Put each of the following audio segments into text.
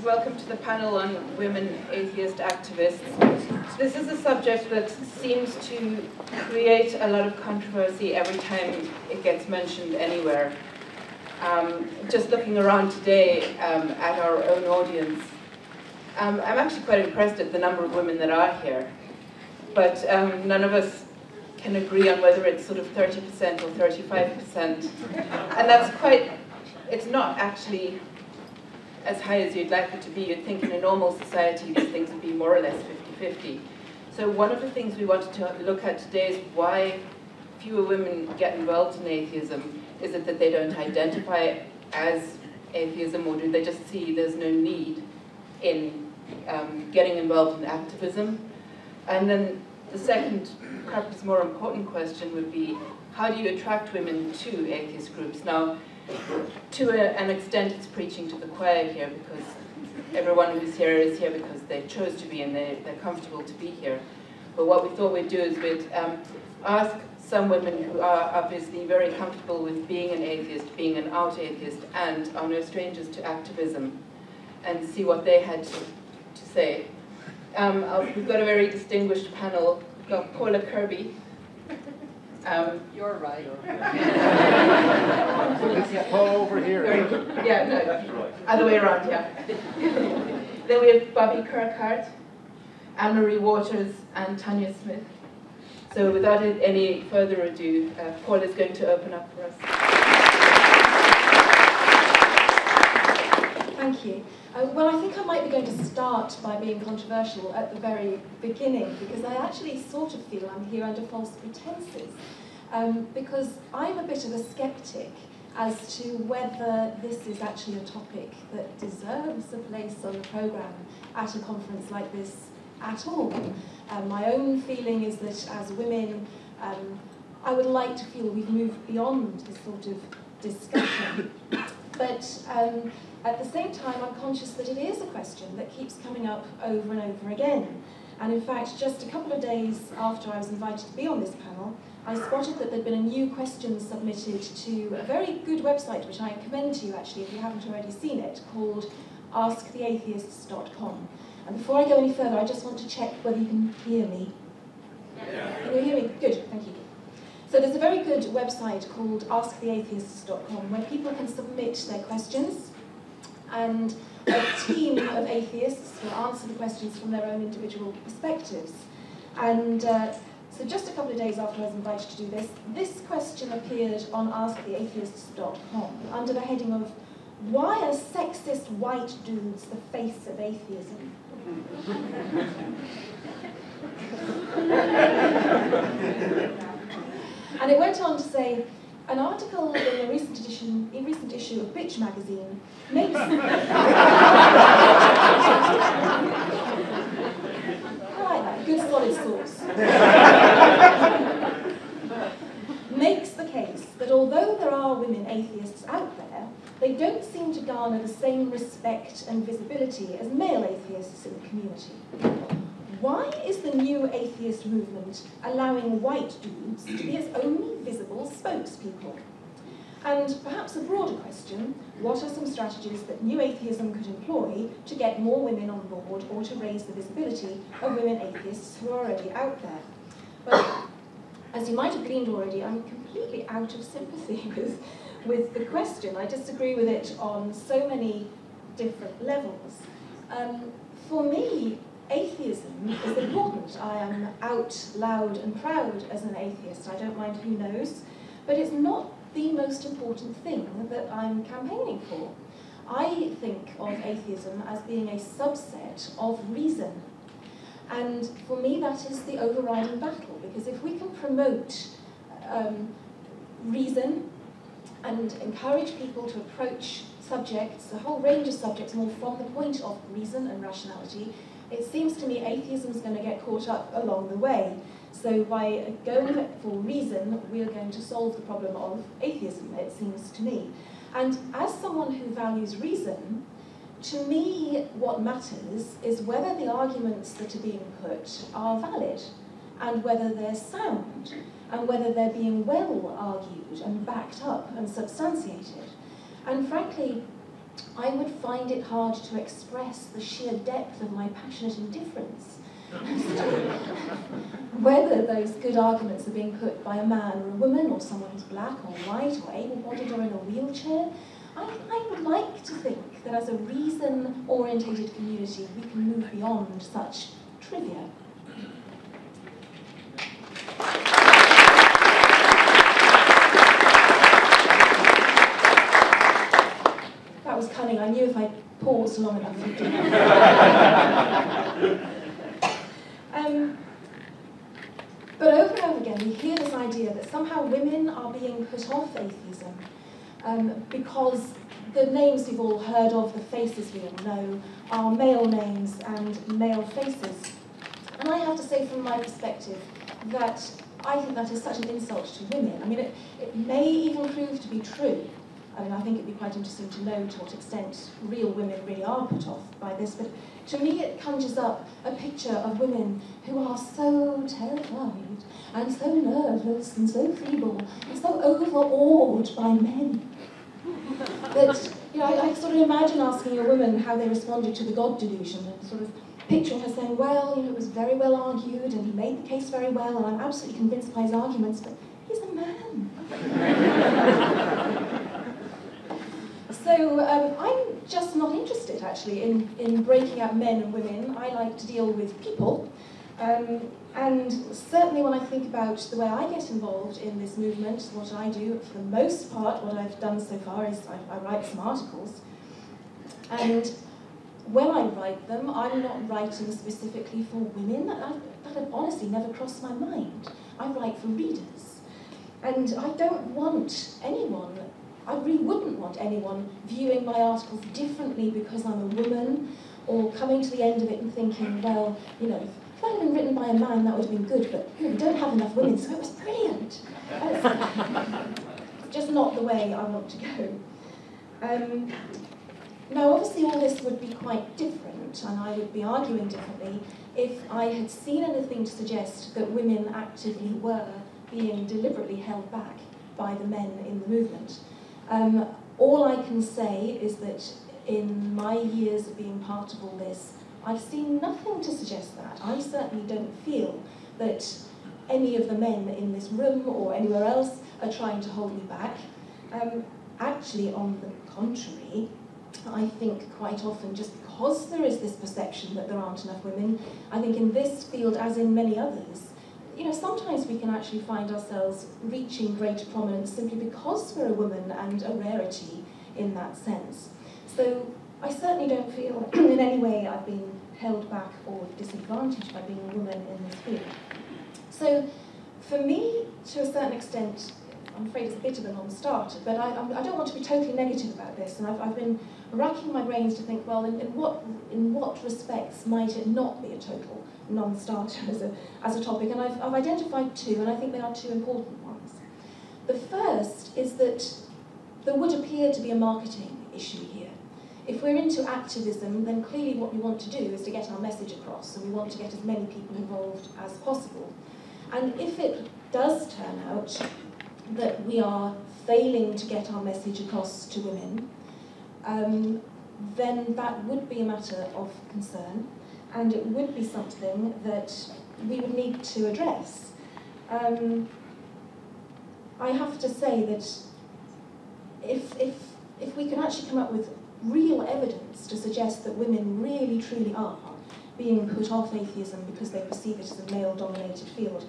welcome to the panel on women atheist activists. This is a subject that seems to create a lot of controversy every time it gets mentioned anywhere. Just looking around today at our own audience, I'm actually quite impressed at the number of women that are here, but none of us can agree on whether it's sort of 30% or 35%, and that's quite, it's not actually as high as you'd like it to be. You'd think in a normal society these things would be more or less 50-50. So one of the things we wanted to look at today is why fewer women get involved in atheism. Is it that they don't identify as atheism, or do they just see there's no need in getting involved in activism? And then the second, perhaps more important question would be, how do you attract women to atheist groups? Now, to an extent, it's preaching to the choir here, because everyone who's here is here because they chose to be and they're comfortable to be here. But what we thought we'd do is we'd ask some women who are obviously very comfortable with being an atheist, being an out atheist, and are no strangers to activism, and see what they had to say. We've got a very distinguished panel. We've got Paula Kirby. You're right. Paul over here. Yeah, no, other way around, yeah. Then we have Bobby Kirkhart, Anne-Marie Waters, and Tanya Smith. So without any further ado, Paul is going to open up for us. Thank you. Well, I think I might be going to start by being controversial at the very beginning, because I actually sort of feel I'm here under false pretenses, because I'm a bit of a skeptic as to whether this is actually a topic that deserves a place on the programme at a conference like this at all. My own feeling is that as women, I would like to feel we've moved beyond this sort of discussion. But at the same time, I'm conscious that it is a question that keeps coming up over and over again. And in fact, just a couple of days after I was invited to be on this panel, I spotted that there'd been a new question submitted to a very good website, which I commend to you actually if you haven't already seen it, called athiests.mp4. And before I go any further, I just want to check whether you can hear me. Yeah. Can you hear me? Good, thank you. So there's a very good website called athiests.mp4 where people can submit their questions, and a team of atheists will answer the questions from their own individual perspectives. And so just a couple of days after I was invited to do this, this question appeared on athiests.com under the heading of, "Why are sexist white dudes the face of atheism?" And it went on to say, an article in a recent issue of Bitch magazine makes I like that, good solid source. Makes the case that although there are women atheists out there, they don't seem to garner the same respect and visibility as male atheists in the community. Why is the new atheist movement allowing white dudes to be its only visible spokespeople? And perhaps a broader question, what are some strategies that new atheism could employ to get more women on board or to raise the visibility of women atheists who are already out there? But as you might have gleaned already, I'm completely out of sympathy with the question. I disagree with it on so many different levels. For me, atheism is important. I am out loud and proud as an atheist. I don't mind who knows. But it's not the most important thing that I'm campaigning for. I think of atheism as being a subset of reason. And for me, that is the overriding battle, because if we can promote reason and encourage people to approach subjects, a whole range of subjects, more from the point of reason and rationality, it seems to me atheism is going to get caught up along the way. So by going for reason, we are going to solve the problem of atheism, it seems to me. And as someone who values reason, to me what matters is whether the arguments that are being put are valid, and whether they're sound, and whether they're being well argued and backed up and substantiated. And frankly, I would find it hard to express the sheer depth of my passionate indifference as to whether those good arguments are being put by a man or a woman, or someone who's black or white or able-bodied or in a wheelchair. I would like to think that as a reason-orientated community we can move beyond such trivia. That was cunning. I knew if I paused long enough you'd do that. But over and over again we hear this idea that somehow women are being put off atheism because the names we've all heard of, the faces we all know, are male names and male faces. And I have to say from my perspective that I think that is such an insult to women. I mean, it may even prove to be true. I mean, I think it'd be quite interesting to know to what extent real women really are put off by this, but to me it conjures up a picture of women who are so terrified and so nervous and so feeble and so overawed by men that, you know, I sort of imagine asking a woman how they responded to the God delusion and sort of picturing her saying, well, you know, it was very well argued and he made the case very well and I'm absolutely convinced by his arguments, but he's a man. So I'm just not interested, actually, in breaking up men and women. I like to deal with people. And certainly when I think about the way I get involved in this movement, what I do, for the most part, what I've done so far is I write some articles. And when I write them, I'm not writing specifically for women. That had honestly never crossed my mind. I write for readers. And I don't want anyone, I really wouldn't want anyone viewing my articles differently because I'm a woman, or coming to the end of it and thinking, well, you know, if that had been written by a man, that would have been good, but you know, we don't have enough women, so it was brilliant. It's just not the way I want to go. Now, obviously, all this would be quite different, and I would be arguing differently if I had seen anything to suggest that women actively were being deliberately held back by the men in the movement. All I can say is that in my years of being part of all this, I've seen nothing to suggest that. I certainly don't feel that any of the men in this room or anywhere else are trying to hold me back. Actually, on the contrary, I think quite often, just because there is this perception that there aren't enough women, I think in this field, as in many others, you know, sometimes we can actually find ourselves reaching greater prominence simply because we're a woman and a rarity in that sense. So I certainly don't feel in any way I've been held back or disadvantaged by being a woman in this field. So for me, to a certain extent, I'm afraid it's a bit of a non-starter, but I don't want to be totally negative about this, and I've been racking my brains to think, well, in what respects might it not be a total non-starter as a topic, and I've identified two, and I think they are two important ones. The first is that there would appear to be a marketing issue here. If we're into activism, then clearly what we want to do is to get our message across, and we want to get as many people involved as possible. And if it does turn out that we are failing to get our message across to women, then that would be a matter of concern, and it would be something that we would need to address. I have to say that if we can actually come up with real evidence to suggest that women really truly are being put off atheism because they perceive it as a male-dominated field,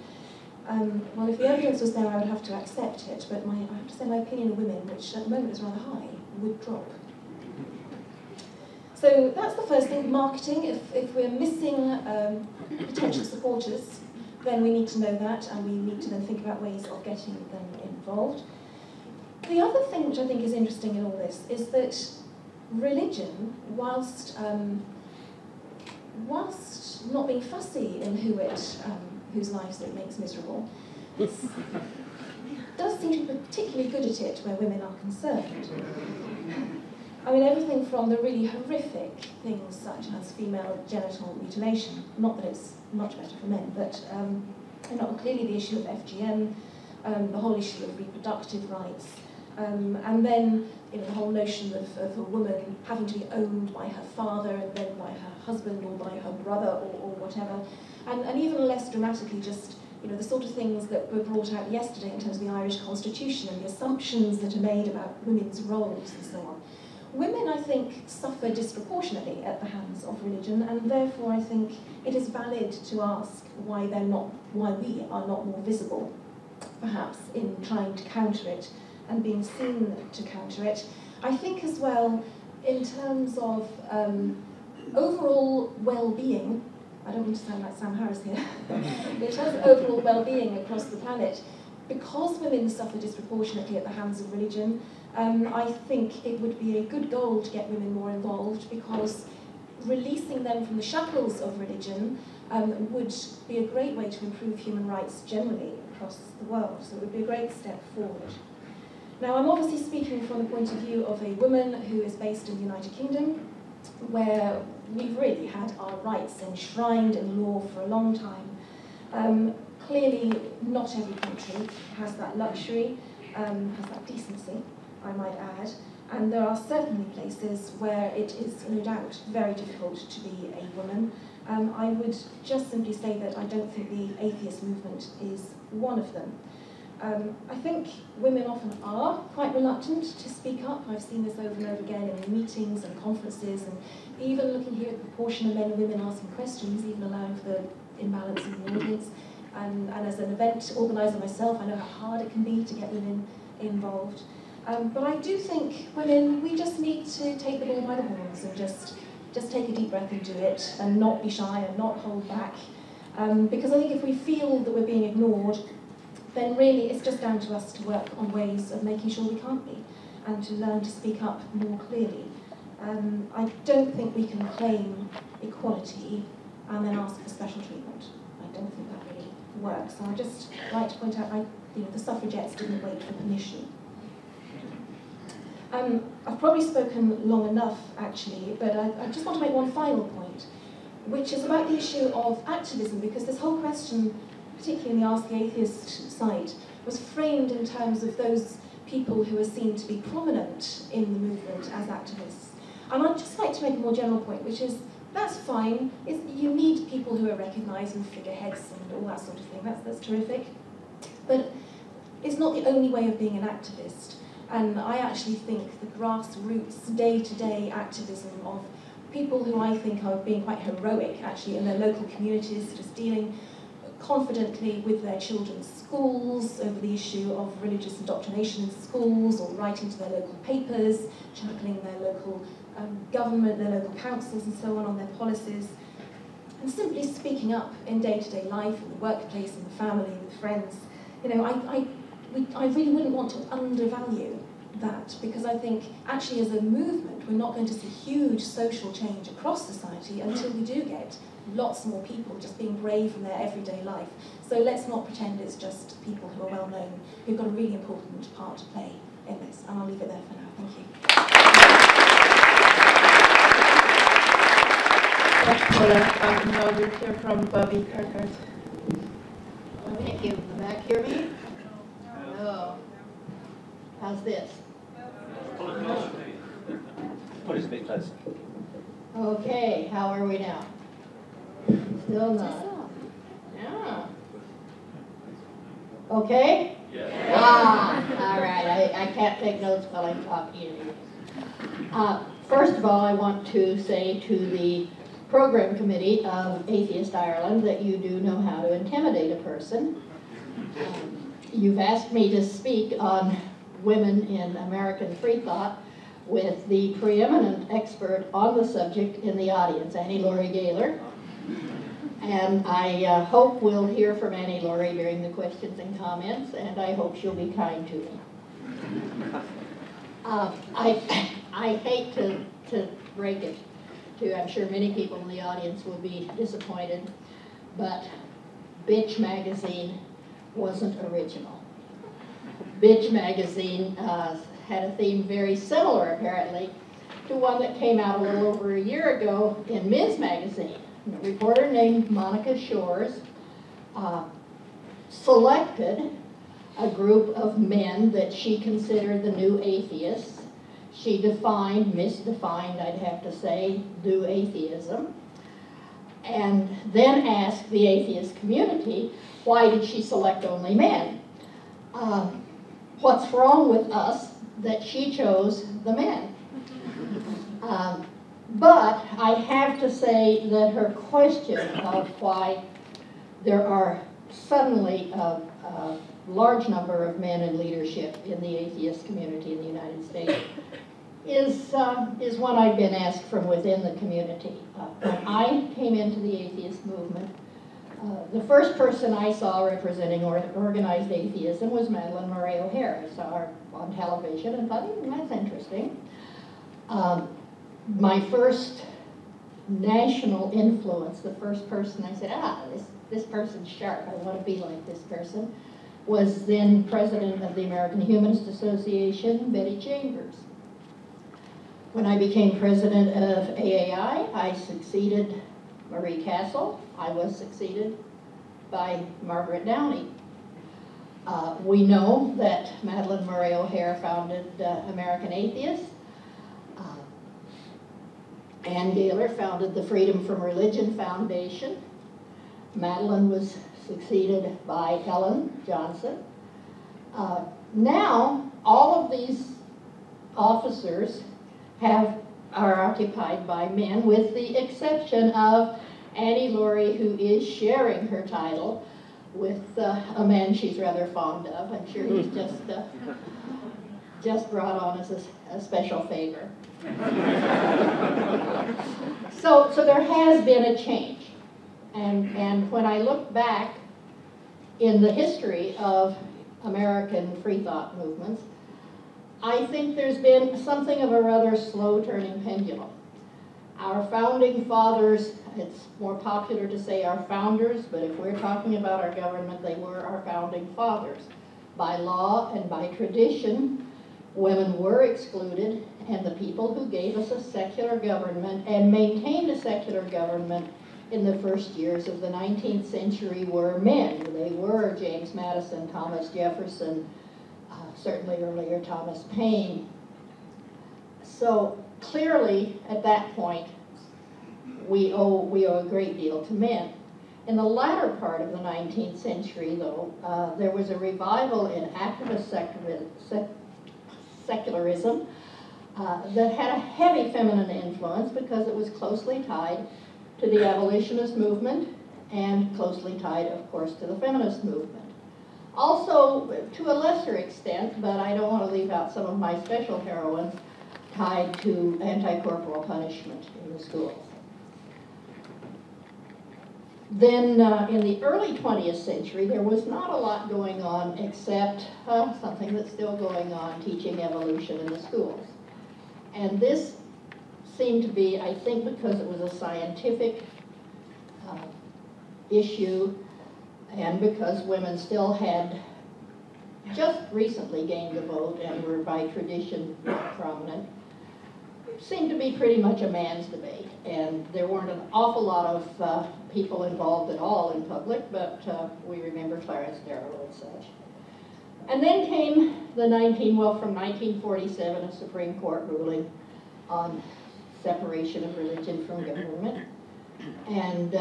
well, if the evidence was there, I would have to accept it, but I have to say my opinion of women, which at the moment is rather high, would drop. So that's the first thing, marketing. If we're missing potential supporters, then we need to know that, and we need to then think about ways of getting them involved. The other thing which I think is interesting in all this is that religion, whilst not being fussy in whose lives it makes miserable, does seem to be particularly good at it where women are concerned. I mean, everything from the really horrific things such as female genital mutilation, not that it's much better for men, but clearly the issue of FGM, the whole issue of reproductive rights, And then the whole notion of a woman having to be owned by her father and then by her husband or by her brother or whatever. And even less dramatically, just the sort of things that were brought out yesterday in terms of the Irish Constitution and the assumptions that are made about women's roles and so on. Women, I think, suffer disproportionately at the hands of religion, and therefore I think it is valid to ask why we are not more visible, perhaps, in trying to counter it and being seen to counter it. I think as well, in terms of overall well-being, I don't want to sound like Sam Harris here, in terms of overall well-being across the planet, because women suffer disproportionately at the hands of religion, I think it would be a good goal to get women more involved, because releasing them from the shackles of religion would be a great way to improve human rights generally across the world. So it would be a great step forward. Now, I'm obviously speaking from the point of view of a woman who is based in the United Kingdom, where we've really had our rights enshrined in law for a long time. Clearly, not every country has that luxury, has that decency, I might add, and there are certainly places where it is, no doubt, very difficult to be a woman. I would just simply say that I don't think the atheist movement is one of them. I think women often are quite reluctant to speak up. I've seen this over and over again in meetings and conferences, and even looking here at the proportion of men and women asking questions, even allowing for the imbalance in the audience. And as an event organiser myself, I know how hard it can be to get women involved. But I do think women, we just need to take the bull by the horns and just take a deep breath and do it, and not be shy and not hold back. Because I think if we feel that we're being ignored, then really it's just down to us to work on ways of making sure we can't be, and to learn to speak up more clearly. I don't think we can claim equality and then ask for special treatment. I don't think that really works. And I'd just like to point out, the suffragettes didn't wait for permission. I've probably spoken long enough, actually, but I just want to make one final point, which is about the issue of activism, because this whole question, particularly in the Ask the Atheist site, was framed in terms of those people who are seen to be prominent in the movement as activists. And I'd just like to make a more general point, which is, that's fine. You need people who are recognised and figureheads and all that sort of thing. That's terrific. But it's not the only way of being an activist. And I actually think the grassroots, day-to-day activism of people who I think are being quite heroic, actually, in their local communities, just dealing confidently with their children's schools over the issue of religious indoctrination in schools, or writing to their local papers, championing their local government, their local councils and so on their policies, and simply speaking up in day-to-day life, in the workplace, in the family, with friends. I really wouldn't want to undervalue that, because I think actually as a movement we're not going to see huge social change across society until we do get lots more people just being brave in their everyday life. So let's not pretend it's just people who are well known, who've got a really important part to play in this. And I'll leave it there for now. Thank you. Thanks, Paula. Now we'll hear from Bobby Kirkert. Thank you. The back hear me? No. How's this? Put it a bit closer. Okay, how are we now? Still not. Yeah. Okay? Yeah. All right. I can't take notes while I'm talking. First of all, I want to say to the program committee of Atheist Ireland that you do know how to intimidate a person. You've asked me to speak on women in American free thought with the preeminent expert on the subject in the audience, Annie-Laurie Gaylor. And I hope we'll hear from Annie-Laurie during the questions and comments, and I hope she'll be kind to me. I hate to break it to, I'm sure many people in the audience will be disappointed, but Bitch magazine wasn't original. Bitch magazine had a theme very similar, apparently, to one that came out a little over a year ago in Ms. Magazine. A reporter named Monica Shores selected a group of men that she considered the new atheists. She defined, misdefined, I'd have to say, new atheism, and then asked the atheist community, why did she select only men? What's wrong with us that she chose the men? But I have to say that her question of why there are suddenly a large number of men in leadership in the atheist community in the United States is one I've been asked from within the community. When I came into the atheist movement, the first person I saw representing organized atheism was Madalyn Murray O'Hair. I saw her on television and thought, that's interesting. My first national influence, the first person I said, this person's sharp, I want to be like this person, was then president of the American Humanist Association, Betty Chambers. When I became president of AAI, I succeeded Marie Castle. I was succeeded by Margaret Downey. We know that Madalyn Murray O'Hair founded American Atheists. Ann Gaylor founded the Freedom from Religion Foundation. Madalyn was succeeded by Ellen Johnson. Now, all of these officers are occupied by men, with the exception of Annie Laurie, who is sharing her title with a man she's rather fond of. I'm sure he's just brought on as a special favor. So there has been a change. And when I look back in the history of American free thought movements, I think there's been something of a rather slow turning pendulum. Our founding fathers, it's more popular to say our founders, but if we're talking about our government, they were our founding fathers. By law and by tradition, women were excluded, and the people who gave us a secular government and maintained a secular government in the first years of the 19th century were men. They were James Madison, Thomas Jefferson, certainly earlier Thomas Paine. So clearly, at that point, we owe a great deal to men. In the latter part of the 19th century, though, there was a revival in activist secularism that had a heavy feminine influence because it was closely tied to the abolitionist movement and closely tied, of course, to the feminist movement. Also, to a lesser extent, but I don't want to leave out some of my special heroines, tied to anti-corporal punishment in the schools. Then in the early 20th century, there was not a lot going on except something that's still going on, teaching evolution in the schools. And this seemed to be, I think, because it was a scientific issue, and because women still had just recently gained the vote and were by tradition prominent, it seemed to be pretty much a man's debate. And there weren't an awful lot of people involved at all in public, but we remember Clarence Darrow and such. And then came from 1947, a Supreme Court ruling on separation of religion from government. And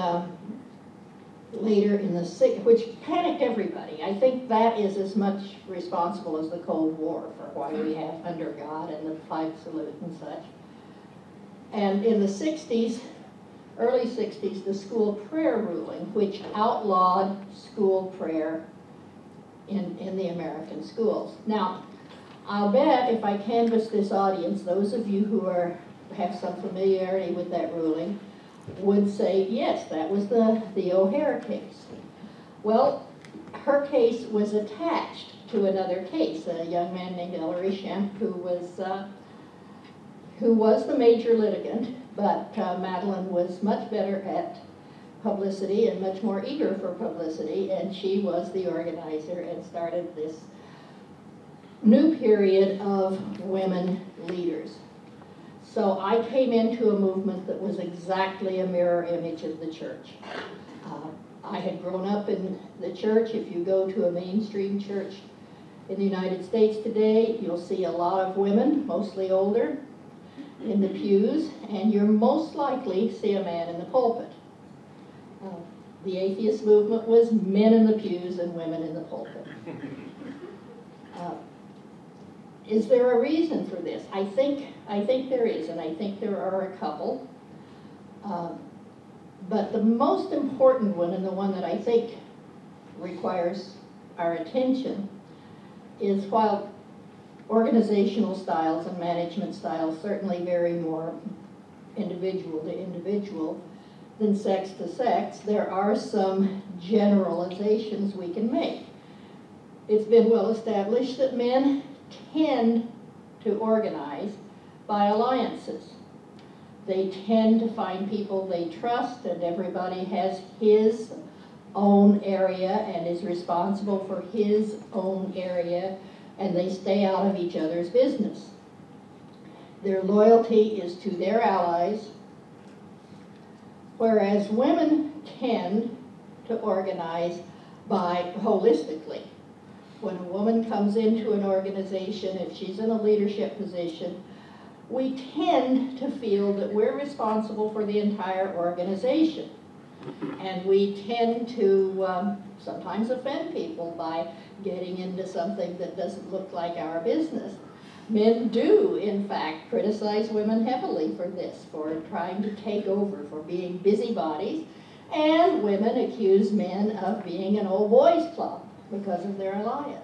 later in the which panicked everybody. I think that is as much responsible as the Cold War for why we have Under God and the Flag Salute and such. And in the 60s, early 60s, the school prayer ruling, which outlawed school prayer in the American schools. Now, I'll bet if I canvass this audience, those of you who have some familiarity with that ruling would say, yes, that was the O'Hare case. Well, her case was attached to another case, a young man named Ellery Shemp, who was the major litigant, but Madalyn was much better at publicity and much more eager for publicity, and she was the organizer and started this new period of women leaders. So I came into a movement that was exactly a mirror image of the church. I had grown up in the church. If you go to a mainstream church In the United States today, you'll see a lot of women, mostly older, in the pews, and you'll most likely see a man in the pulpit. The atheist movement was men in the pews and women in the pulpit. Is there a reason for this? I think there is, and I think there are a couple. But the most important one, and the one that I think requires our attention, is while organizational styles and management styles certainly vary more individual to individual than sex to sex, there are some generalizations we can make. It's been well established that men tend to organize by alliances. They tend to find people they trust, and everybody has his own area and is responsible for his own area, and they stay out of each other's business. Their loyalty is to their allies, whereas women tend to organize by holistically. When a woman comes into an organization, if she's in a leadership position, we tend to feel that we're responsible for the entire organization. And we tend to sometimes offend people by getting into something that doesn't look like our business. Men do, in fact, criticize women heavily for this, for trying to take over, for being busybodies, and women accuse men of being an old boys club because of their alliance.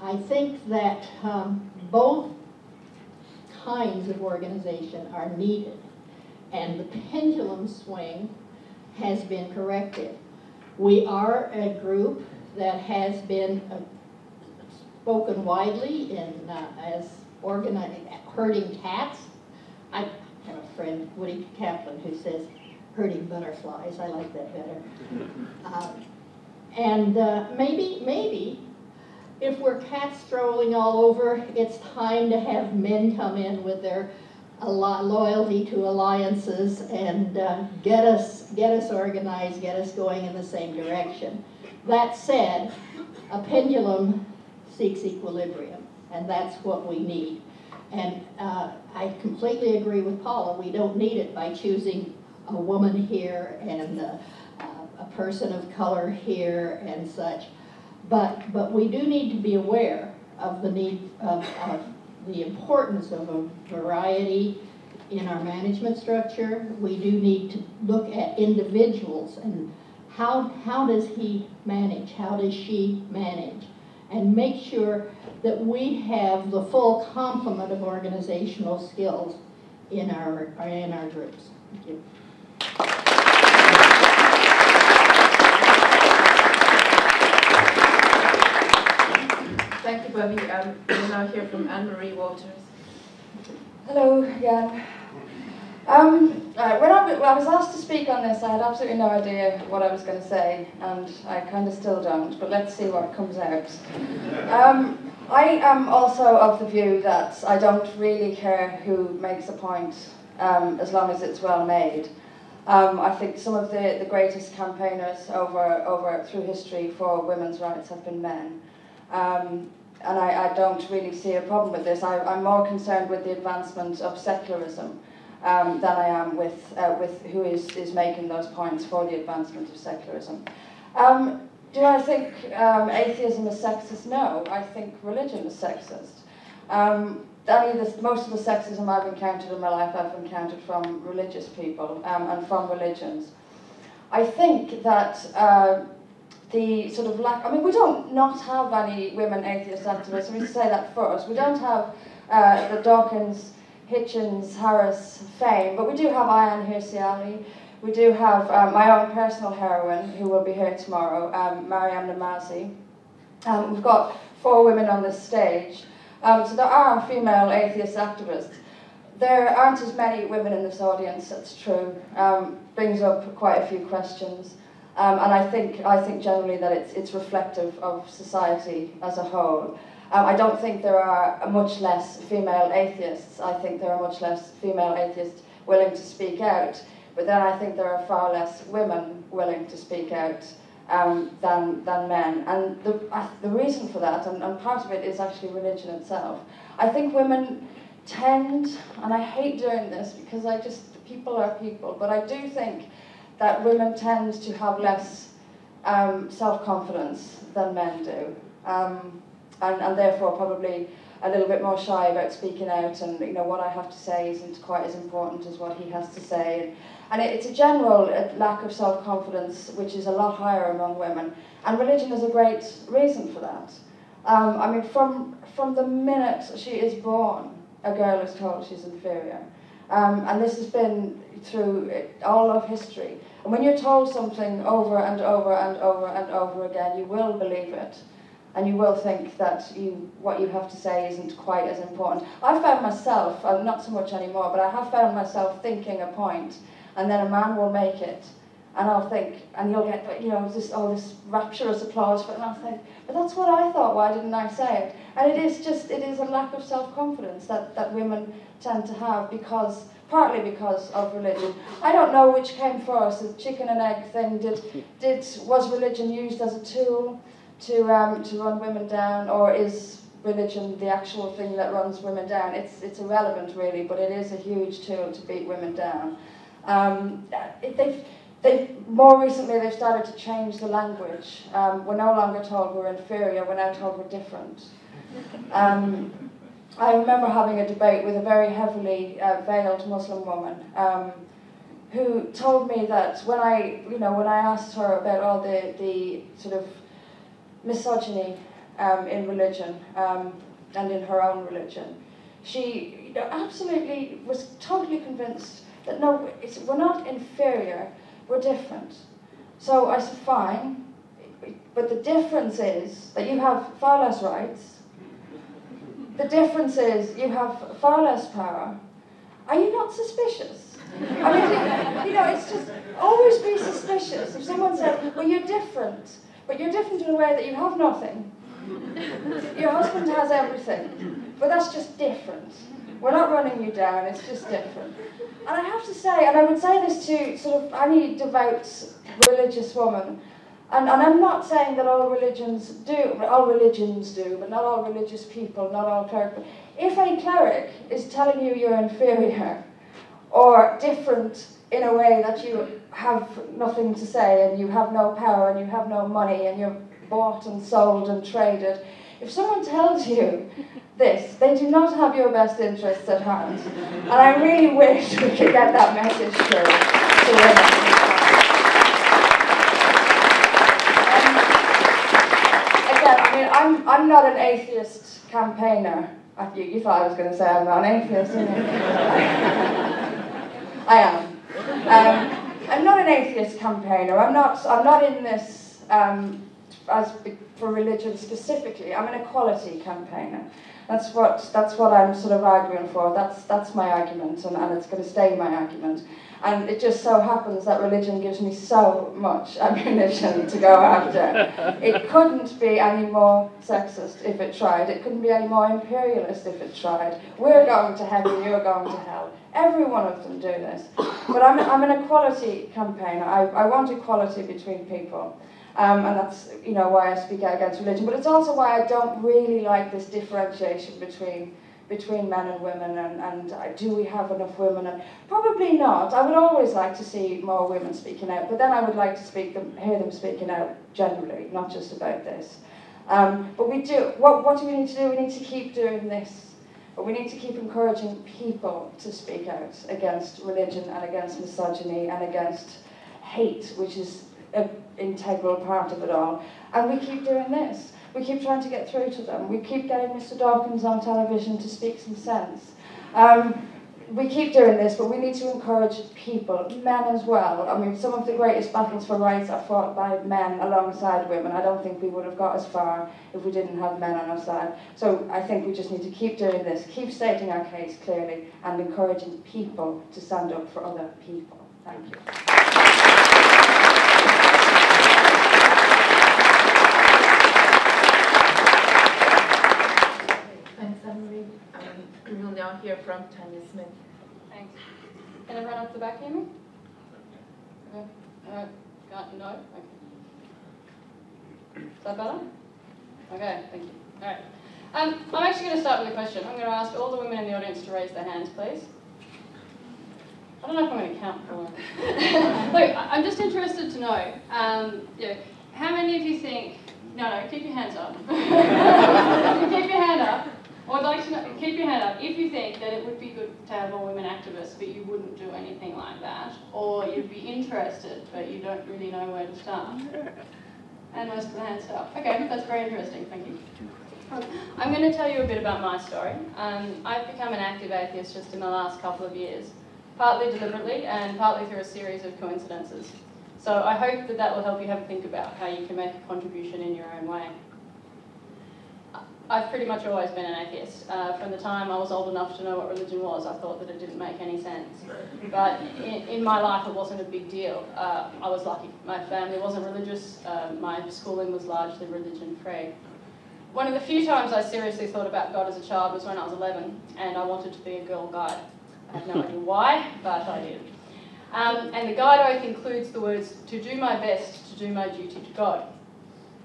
I think that both kinds of organization are needed, and the pendulum swing has been corrected. We are a group that has been spoken widely in as herding cats. I have a friend, Woody Kaplan, who says herding butterflies. I like that better. Maybe if we're cat strolling all over, it's time to have men come in with their loyalty to alliances and get us organized, get us going in the same direction. That said, a pendulum seeks equilibrium, and that's what we need. And I completely agree with Paula. We don't need it by choosing a woman here and a person of color here and such. But we do need to be aware of the need of the importance of a variety in our management structure. We do need to look at individuals and how does he manage, how does she manage, and make sure that we have the full complement of organizational skills in our groups. Thank you. Thank you, Bobby. We'll now hear from Anne-Marie Walters. Hello again. When I was asked to speak on this, I had absolutely no idea what I was going to say, and I kind of still don't, but let's see what comes out. I am also of the view that I don't really care who makes a point, as long as it's well made. I think some of the greatest campaigners through history for women's rights have been men. And I don't really see a problem with this. I'm more concerned with the advancement of secularism than I am with who is making those points for the advancement of secularism. Do I think atheism is sexist? No, I think religion is sexist. Most of the sexism I've encountered in my life, I've encountered from religious people and from religions. I think that the sort of lack, we don't not have any women atheist activists, let me say that first. We don't have the Dawkins, Hitchens, Harris fame, but we do have Ayaan Hirsi Ali. We do have my own personal heroine, who will be here tomorrow, Mariam Namazi. We've got 4 women on this stage. So there are female atheist activists. There aren't as many women in this audience, that's true. Brings up quite a few questions. And I think generally that it's reflective of society as a whole. I don't think there are much less female atheists. I think there are much less female atheists willing to speak out. But then I think there are far less women willing to speak out than men. And the reason for that, and part of it is actually religion itself. I think women tend, and I hate doing this because people are people, but I do think that women tend to have less self-confidence than men do, and therefore probably a little bit more shy about speaking out, and what I have to say isn't quite as important as what he has to say. And it's a general lack of self-confidence, which is a lot higher among women, and religion is a great reason for that. I mean, from the minute she is born, a girl is told she's inferior. And this has been through all of history. And when you're told something over and over and over and over again, you will believe it. And you will think that what you have to say isn't quite as important. I found myself, not so much anymore, but I have found myself thinking a point, and then a man will make it. And I'll think, and you'll get, all this rapturous applause for it, and I'll think, but that's what I thought, why didn't I say it? And it is a lack of self-confidence that women tend to have, partly because of religion. I don't know which came first, the chicken and egg thing. Was religion used as a tool to run women down, or is religion the actual thing that runs women down? It's irrelevant really, but it is a huge tool to beat women down. More recently, they've started to change the language. We're no longer told we're inferior, we're now told we're different. I remember having a debate with a very heavily veiled Muslim woman who told me that when I asked her about all the sort of misogyny in religion and in her own religion, she absolutely was totally convinced that no, we're not inferior, we're different. So I said, fine, but the difference is that you have far less rights. The difference is you have far less power. Are you not suspicious? I mean, it's just always be suspicious. If someone said, well, you're different, but you're different in a way that you have nothing. Your husband has everything, but that's just different. We're not running you down, it's just different. And I have to say, and I would say this to sort of any devout religious woman, and I'm not saying that all religions do, but not all religious people, not all clerics. If a cleric is telling you you're inferior or different in a way that you have nothing to say and you have no power and you have no money and you're bought and sold and traded, if someone tells you this, they do not have your best interests at hand. And I really wish we could get that message through to women. Again, I mean, I'm not an atheist campaigner. You thought I was going to say I'm not an atheist, didn't you? I am. I'm not an atheist campaigner. I'm not in this for religion specifically. I'm an equality campaigner. That's what I'm sort of arguing for. That's my argument, and it's going to stay my argument. And it just so happens that religion gives me so much ammunition to go after. It couldn't be any more sexist if it tried. It couldn't be any more imperialist if it tried. We're going to heaven, you're going to hell. Every one of them do this. But I'm an equality campaigner. I want equality between people. And that's why I speak out against religion. But it's also why I don't really like this differentiation between men and women, and do we have enough women? And probably not. I would always like to see more women speaking out, but then I would like to hear them speaking out generally, not just about this. But we do. What do we need to do? We need to keep doing this. But we need to keep encouraging people to speak out against religion and against misogyny and against hate, which is an integral part of it all. And we keep doing this. We keep trying to get through to them. We keep getting Mr. Dawkins on television to speak some sense. We keep doing this, but we need to encourage people, men as well. I mean, some of the greatest battles for rights are fought by men alongside women. I don't think we would have got as far if we didn't have men on our side. So I think we just need to keep doing this, keep stating our case clearly, and encouraging people to stand up for other people. Thank you. We will now hear from Tanya Smith. Thanks. Can everyone up the back hear me? Okay. No? Okay. Is that better? Okay, thank you. All right. I'm actually going to start with a question. I'm going to ask all the women in the audience to raise their hands, please. I don't know if I'm going to count for them. Look, I'm just interested to know, how many of you think, no, keep your hands up. Keep your hand up. I would like to know, keep your hand up if you think that it would be good to have all women activists, but you wouldn't do anything like that, or you'd be interested, but you don't really know where to start. And most of the hands up. Okay, that's very interesting, thank you. I'm going to tell you a bit about my story. I've become an active atheist just in the last couple of years, partly deliberately and partly through a series of coincidences. So I hope that that will help you have a think about how you can make a contribution in your own way. I've pretty much always been an atheist. From the time I was old enough to know what religion was, I thought that it didn't make any sense. But in my life, it wasn't a big deal. I was lucky. My family wasn't religious. My schooling was largely religion-free. One of the few times I seriously thought about God as a child was when I was 11, and I wanted to be a girl guide. I have no idea why, but I did. And the guide oath includes the words, to do my best, to do my duty to God.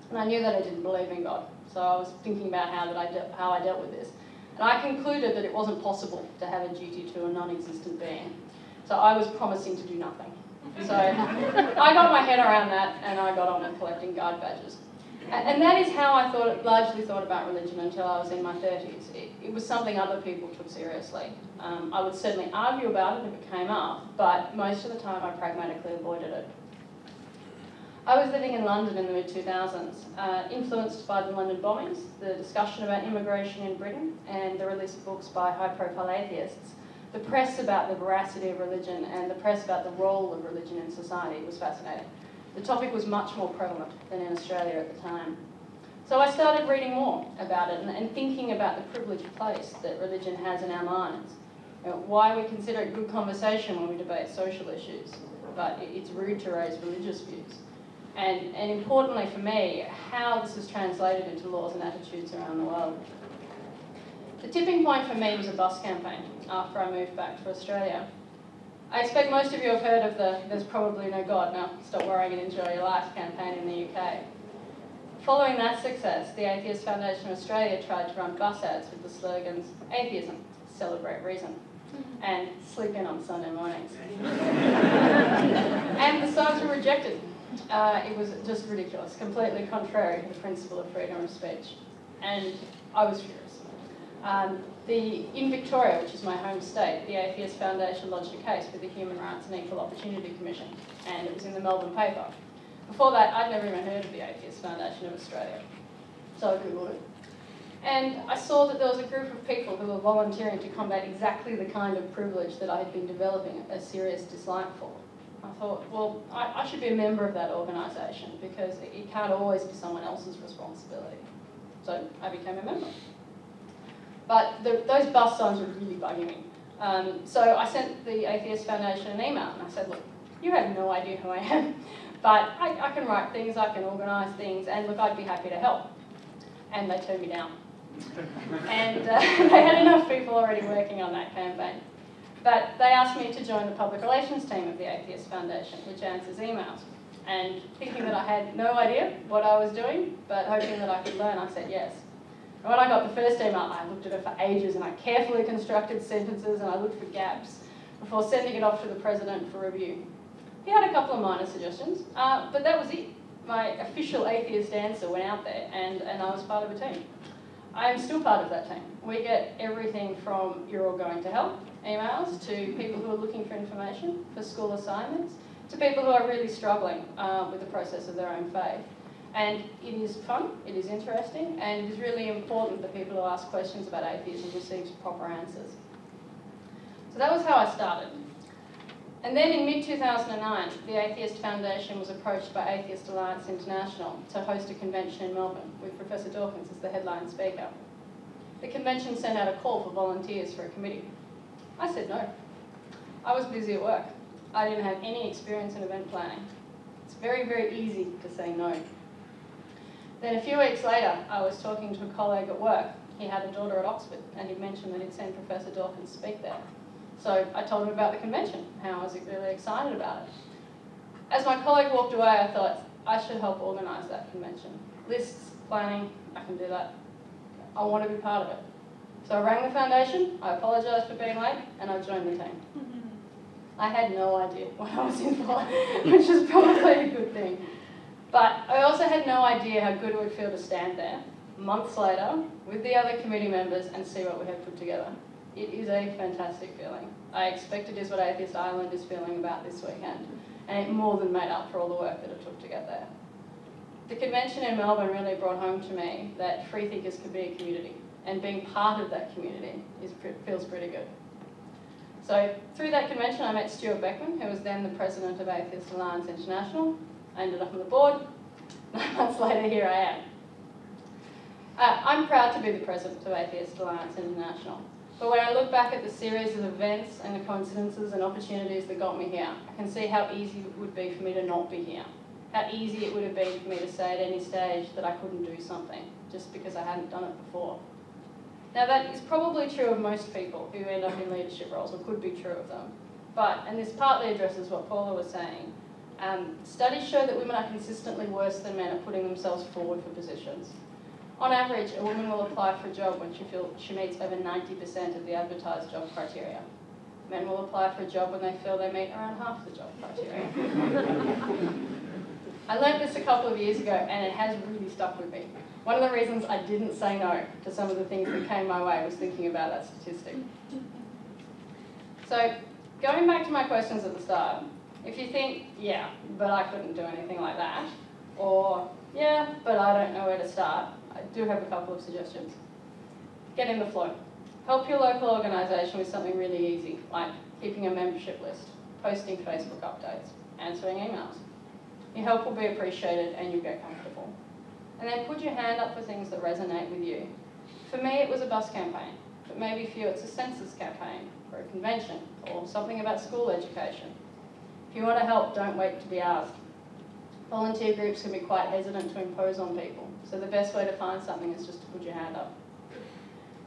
And I knew that I didn't believe in God. So I was thinking about how I dealt with this. And I concluded that it wasn't possible to have a duty to a non-existent being. So I was promising to do nothing. So I got my head around that, and I got on with collecting guide badges. And that is how I largely thought about religion until I was in my 30s. It was something other people took seriously. I would certainly argue about it if it came up, but most of the time I pragmatically avoided it. I was living in London in the mid-2000s, influenced by the London bombings, the discussion about immigration in Britain, and the release of books by high-profile atheists. The press about the veracity of religion and the press about the role of religion in society was fascinating. The topic was much more prevalent than in Australia at the time. So I started reading more about it and thinking about the privileged place that religion has in our minds. Why we consider it good conversation when we debate social issues, but it's rude to raise religious views. And importantly for me, how this is translated into laws and attitudes around the world. The tipping point for me was a bus campaign after I moved back to Australia. I expect most of you have heard of the There's Probably No God, Now Stop Worrying and Enjoy Your Life campaign in the UK. Following that success, the Atheist Foundation of Australia tried to run bus ads with the slogans, Atheism, Celebrate Reason, and Sleep In on Sunday mornings. And the signs were rejected. It was just ridiculous, completely contrary to the principle of freedom of speech. And I was furious. In Victoria, which is my home state, the Atheist Foundation lodged a case with the Human Rights and Equal Opportunity Commission, and it was in the Melbourne paper. Before that, I'd never even heard of the Atheist Foundation of Australia, so I Googled it. And I saw that there was a group of people who were volunteering to combat exactly the kind of privilege that I had been developing a serious dislike for. I thought, well, I should be a member of that organisation because it can't always be someone else's responsibility. So I became a member. But those bus signs were really bugging me. So I sent the Atheist Foundation an email and I said, look, you have no idea who I am, but I can write things, I can organise things, and look, I'd be happy to help. And they turned me down. And they had enough people already working on that campaign. But they asked me to join the public relations team of the Atheist Foundation, which answers emails. And thinking that I had no idea what I was doing, but hoping that I could learn, I said yes. And when I got the first email, I looked at it for ages and I carefully constructed sentences and I looked for gaps before sending it off to the president for review. He had a couple of minor suggestions, but that was it. My official atheist answer went out there and I was part of a team. I am still part of that team. We get everything from you're all going to hell emails to people who are looking for information for school assignments to people who are really struggling with the process of their own faith. And it is fun, it is interesting, and it is really important that people who ask questions about atheism receive proper answers. So that was how I started. And then in mid-2009, the Atheist Foundation was approached by Atheist Alliance International to host a convention in Melbourne with Professor Dawkins as the headline speaker. The convention sent out a call for volunteers for a committee. I said no. I was busy at work. I didn't have any experience in event planning. It's very, very easy to say no. Then a few weeks later, I was talking to a colleague at work. He had a daughter at Oxford, and he'd mentioned that he'd seen Professor Dawkins speak there. So I told him about the convention, how I was really excited about it. As my colleague walked away, I thought, I should help organise that convention. Lists, planning, I can do that. I want to be part of it. So I rang the foundation, I apologised for being late, and I joined the team. I had no idea what I was in for, which is probably a good thing. But I also had no idea how good it would feel to stand there, months later, with the other committee members and see what we had put together. It is a fantastic feeling. I expect it is what Atheist Ireland is feeling about this weekend, and it more than made up for all the work that it took to get there. The convention in Melbourne really brought home to me that freethinkers can be a community, and being part of that community feels pretty good. So through that convention I met Stuart Beckman, who was then the president of Atheist Alliance International. I ended up on the board. 9 months later, here I am. I'm proud to be the president of Atheist Alliance International. But when I look back at the series of events and the coincidences and opportunities that got me here, I can see how easy it would be for me to not be here. How easy it would have been for me to say at any stage that I couldn't do something, just because I hadn't done it before. Now that is probably true of most people who end up in leadership roles, or could be true of them. But, and this partly addresses what Paula was saying, studies show that women are consistently worse than men at putting themselves forward for positions. On average, a woman will apply for a job when she feels she meets over 90% of the advertised job criteria. Men will apply for a job when they feel they meet around half the job criteria. I learned this a couple of years ago and it has really stuck with me. One of the reasons I didn't say no to some of the things that came my way was thinking about that statistic. So, going back to my questions at the start, if you think, yeah, but I couldn't do anything like that, or yeah, but I don't know where to start, I do have a couple of suggestions. Get in the flow. Help your local organisation with something really easy, like keeping a membership list, posting Facebook updates, answering emails. Your help will be appreciated and you'll get comfortable. And then put your hand up for things that resonate with you. For me, it was a bus campaign, but maybe for you it's a census campaign, or a convention, or something about school education. If you want to help, don't wait to be asked. Volunteer groups can be quite hesitant to impose on people, so the best way to find something is just to put your hand up.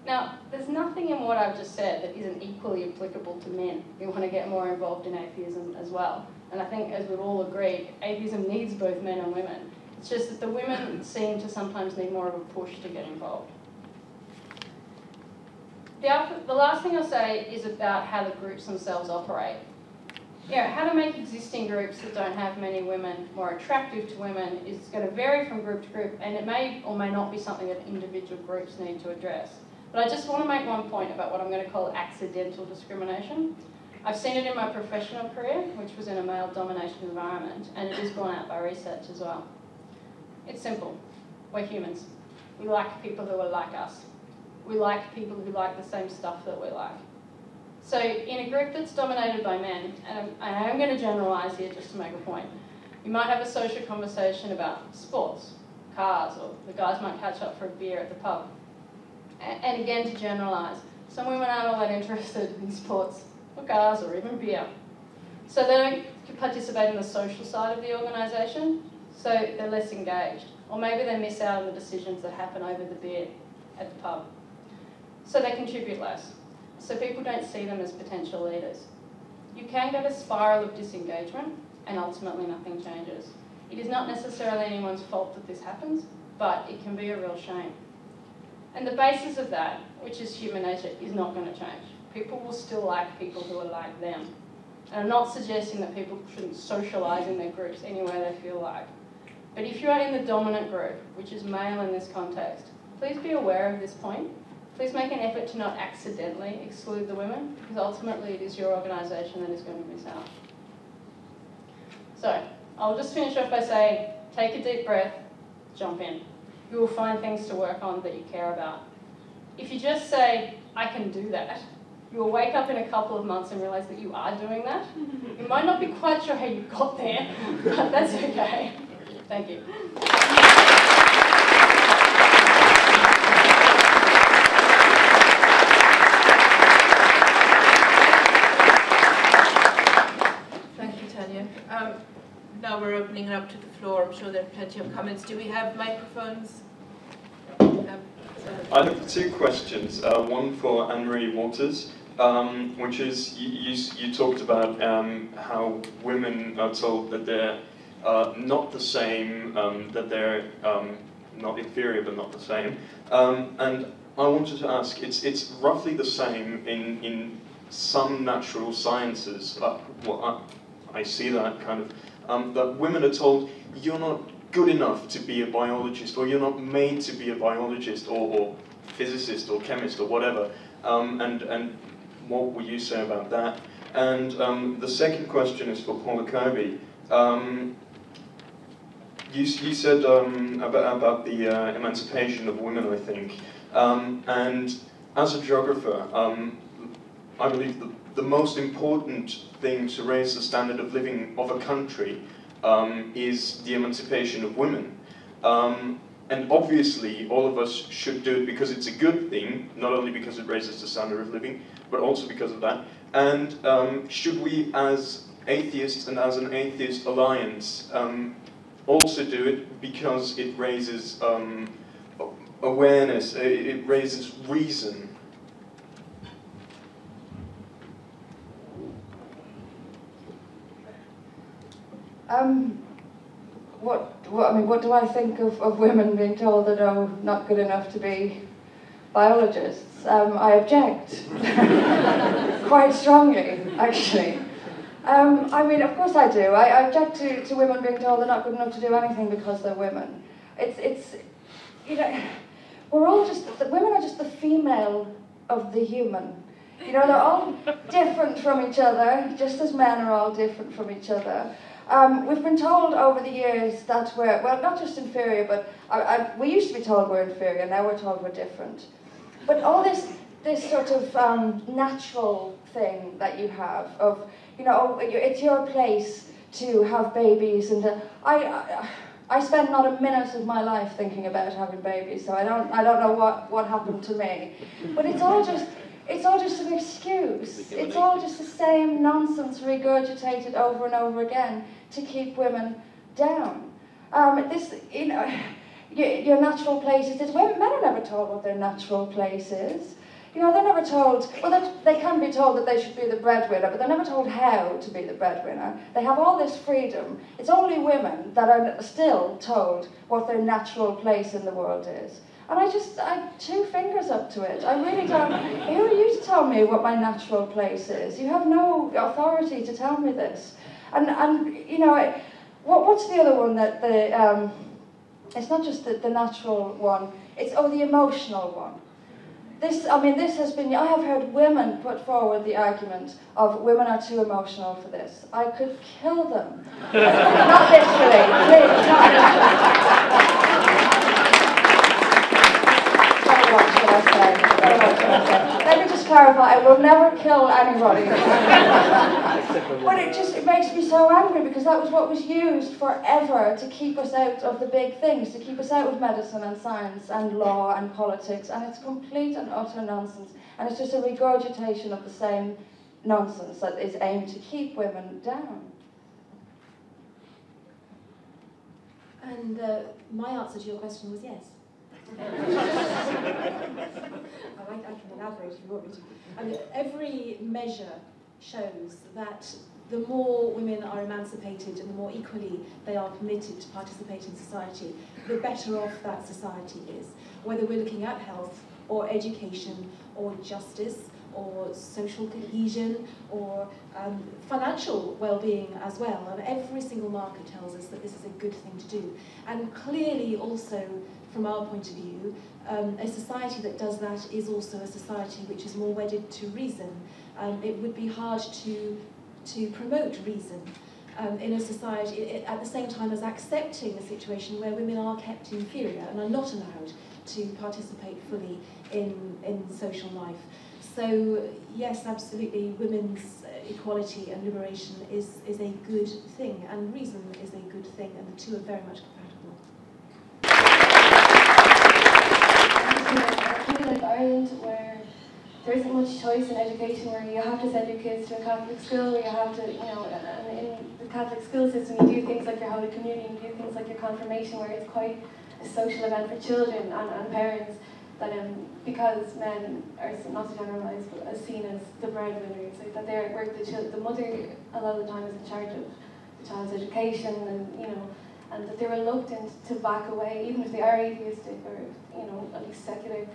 Now, there's nothing in what I've just said that isn't equally applicable to men who want to get more involved in atheism as well. And I think, as we've all agreed, atheism needs both men and women. It's just that the women seem to sometimes need more of a push to get involved. The last thing I'll say is about how the groups themselves operate. You know, how to make existing groups that don't have many women more attractive to women is going to vary from group to group, and it may or may not be something that individual groups need to address. But I just want to make one point about what I'm going to call accidental discrimination. I've seen it in my professional career, which was in a male-dominated environment, and it is borne out by research as well. It's simple. We're humans. We like people who are like us. We like people who like the same stuff that we like. So in a group that's dominated by men, and I am going to generalise here just to make a point, you might have a social conversation about sports, cars, or the guys might catch up for a beer at the pub. And again, to generalise, some women aren't all that interested in sports, or cars, or even beer. So they don't participate in the social side of the organisation, so they're less engaged. Or maybe they miss out on the decisions that happen over the beer at the pub. So they contribute less. So people don't see them as potential leaders. You can get a spiral of disengagement, and ultimately nothing changes. It is not necessarily anyone's fault that this happens, but it can be a real shame. And the basis of that, which is human nature, is not going to change. People will still like people who are like them. And I'm not suggesting that people shouldn't socialise in their groups any way they feel like. But if you are in the dominant group, which is male in this context, please be aware of this point. Please make an effort to not accidentally exclude the women, because ultimately it is your organisation that is going to miss out. So, I'll just finish off by saying, take a deep breath, jump in. You will find things to work on that you care about. If you just say, I can do that, you will wake up in a couple of months and realise that you are doing that. You might not be quite sure how you got there, but that's okay. Thank you. Thank you, Tanya. Now we're opening it up to the floor. I'm sure there are plenty of comments. Do we have microphones? I have two questions. One for Anne-Marie Waters, which is you talked about how women are told that they're not the same, that they're not inferior, but not the same. And I wanted to ask, it's roughly the same in some natural sciences. I see that kind of, that women are told, you're not good enough to be a biologist, or you're not made to be a biologist, or physicist, or chemist, or whatever. And what would you say about that? And the second question is for Paula Kirby. You said about the emancipation of women, I think. And as a geographer, I believe the most important thing to raise the standard of living of a country is the emancipation of women. And obviously, all of us should do it because it's a good thing, not only because it raises the standard of living, but also because of that. And should we, as atheists and as an atheist alliance, also do it because it raises awareness, it raises reason? What do I think of women being told that they're not good enough to be biologists? I object quite strongly, actually. I mean, of course I do. I object to women being told they're not good enough to do anything because they're women. It's you know, women are just the female of the human. You know, they're all different from each other, just as men are all different from each other. We've been told over the years that we're, well, not just inferior, but we used to be told we're inferior, now we're told we're different. But all this sort of natural thing that you have of, you know, it's your place to have babies, and I spend not a minute of my life thinking about having babies, so I don't know what happened to me. But it's all just an excuse. It's all just the same nonsense regurgitated over and over again to keep women down. You know, your natural place is this. Men are never told what their natural place is. You know, they're never told, well, they can be told that they should be the breadwinner, but they're never told how to be the breadwinner. They have all this freedom. It's only women that are still told what their natural place in the world is. And I two fingers up to it. I really don't. Who are you to tell me what my natural place is? You have no authority to tell me this. And you know, what's the other one that it's not just the natural one. It's the emotional one. This has been. I have heard women put forward the argument of women are too emotional for this. I could kill them. Not literally, please, not literally. Let me just clarify, I will never kill anybody. But it makes me so angry, because that was what was used forever to keep us out of the big things, to keep us out of medicine and science and law and politics, and it's complete and utter nonsense. And it's just a regurgitation of the same nonsense that is aimed to keep women down. And my answer to your question was yes. I can elaborate if you want me to. I mean, every measure shows that the more women are emancipated and the more equally they are permitted to participate in society, the better off that society is. Whether we're looking at health or education or justice or social cohesion or financial well-being as well. And every single marker tells us that this is a good thing to do. And clearly also, from our point of view, a society that does that is also a society which is more wedded to reason. It would be hard to promote reason in a society at the same time as accepting a situation where women are kept inferior and are not allowed to participate fully in social life. So yes, absolutely, women's equality and liberation is a good thing, and reason is a good thing, and the two are very much compatible. A country like Ireland, where there isn't much choice in education, where you have to send your kids to a Catholic school, where you have to, and in the Catholic school system you do things like your Holy Communion, you do things like your confirmation, where it's quite a social event for children and parents, that because men are, not to generalise, but as seen as the breadwinners, like that the mother a lot of the time is in charge of the child's education, and and that they're reluctant to back away, even if they are atheistic or, you know, at least secular,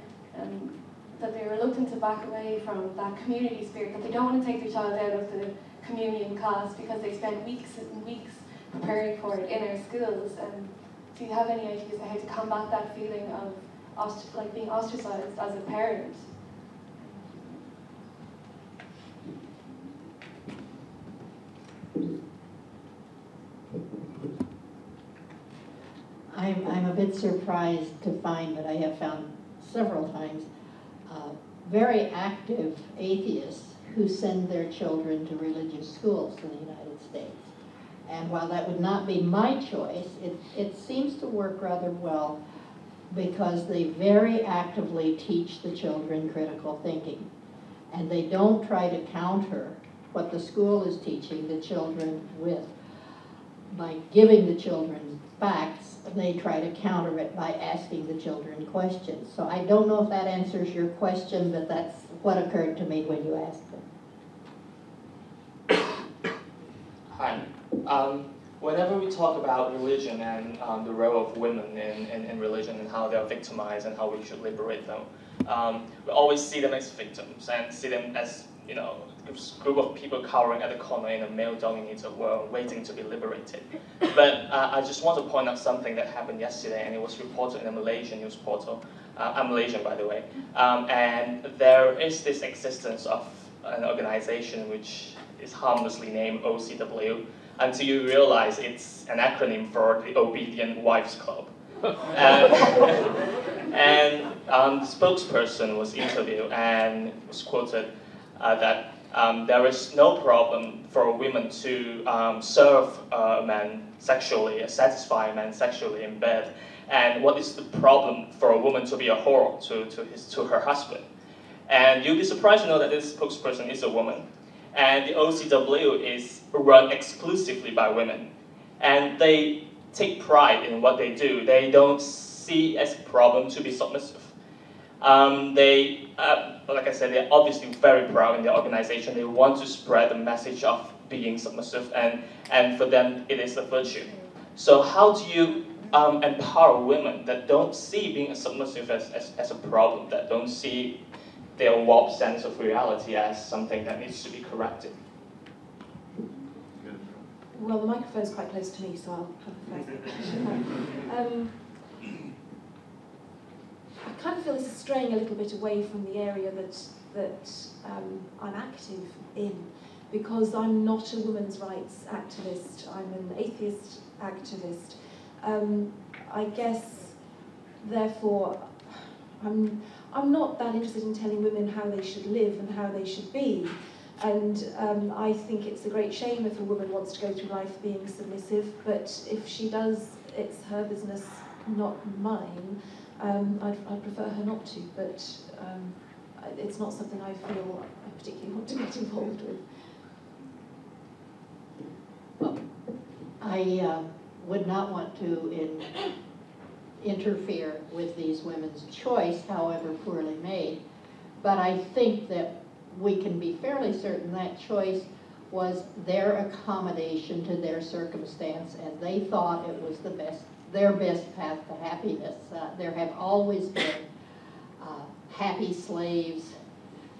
that they're reluctant to back away from that community spirit, that they don't want to take their child out of the communion class because they spend weeks and weeks preparing for it in our schools. Do you have any ideas on how to combat that feeling of like being ostracized as a parent? I'm a bit surprised to find that I have found several times very active atheists who send their children to religious schools in the United States. And while that would not be my choice, it seems to work rather well because they very actively teach the children critical thinking. And they don't try to counter what the school is teaching the children with. By giving the children facts, they try to counter it by asking the children questions. So I don't know if that answers your question, but that's what occurred to me when you asked it. Hi. Whenever we talk about religion and the role of women in religion and how they're victimized and how we should liberate them, we always see them as victims and see them as, you know, a group of people cowering at the corner in a male-dominated world waiting to be liberated. But I just want to point out something that happened yesterday, and it was reported in a Malaysian news portal. I'm Malaysian, by the way. And there is this existence of an organization which is harmlessly named OCW, until you realize it's an acronym for the Obedient Wives Club. And the spokesperson was interviewed and was quoted that there is no problem for women to serve men sexually, satisfy men sexually in bed. And what is the problem for a woman to be a whore to her husband? And you'll be surprised to know that this spokesperson is a woman. And the OCW is run exclusively by women. And they take pride in what they do. They don't see as a problem to be submissive. Like I said, they're obviously very proud in their organization. They want to spread the message of being submissive, and for them, it is a virtue. So how do you empower women that don't see being submissive as a problem, that don't see their warped sense of reality as something that needs to be corrected? Well, the microphone's quite close to me, so I'll have the first. I kind of feel this is straying a little bit away from the area that I'm active in, because I'm not a women's rights activist. I'm an atheist activist. I guess, therefore, I'm not that interested in telling women how they should live and how they should be. And I think it's a great shame if a woman wants to go through life being submissive, but if she does, it's her business, not mine. I'd prefer her not to, but it's not something I feel I particularly want to get involved with. Well, I would not want to interfere with these women's choice, however poorly made, but I think that we can be fairly certain that choice was their accommodation to their circumstance, and they thought it was their best path to happiness. There have always been happy slaves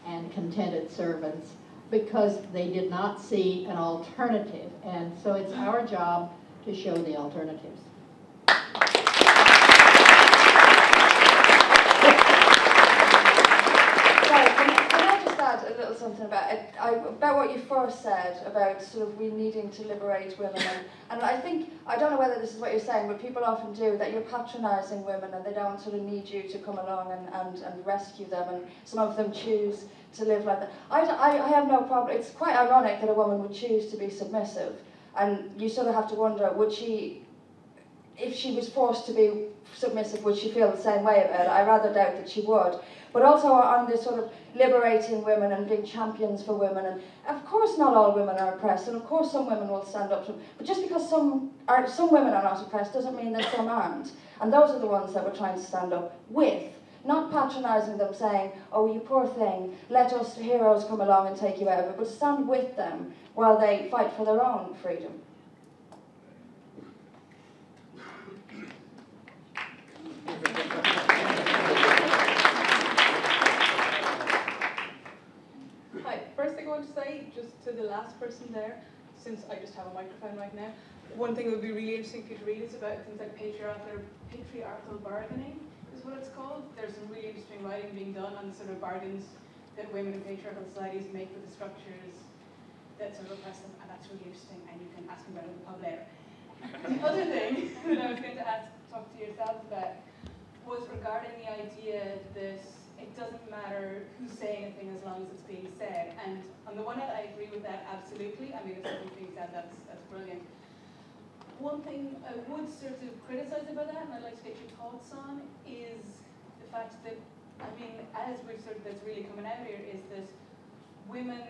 and contented servants because they did not see an alternative, and so it's our job to show the alternatives. A little something about what you first said about sort of we needing to liberate women, and I think, I don't know whether this is what you're saying, but people often do, that you're patronising women and they don't sort of need you to come along and rescue them, and some of them choose to live like that. I have no problem. It's quite ironic that a woman would choose to be submissive, and you sort of have to wonder, would she, if she was forced to be submissive, would she feel the same way about it? I rather doubt that she would. But also on this sort of liberating women and being champions for women, and of course not all women are oppressed, and of course some women will stand up to them, but just because some women are not oppressed doesn't mean that some aren't. And those are the ones that we're trying to stand up with, not patronising them, saying, oh, you poor thing, let us heroes come along and take you out of it, but stand with them while they fight for their own freedom. say, just to the last person there, since I just have a microphone right now, one thing that would be really interesting for you to read is about things like patriarchal bargaining, is what it's called. There's some really interesting writing being done on the sort of bargains that women in patriarchal societies make with the structures that sort of oppress them, and that's really interesting, and you can ask me about it in the pub later. The other thing that I was going to talk to yourselves about was regarding the idea that it doesn't matter who's saying a thing as long as it's being said. And on the one hand, I agree with that absolutely. I mean, if something's being said, that's brilliant. One thing I would sort of criticize about that, and I'd like to get your thoughts on, is the fact that, I mean, as we've sort of, that's really coming out here, is that women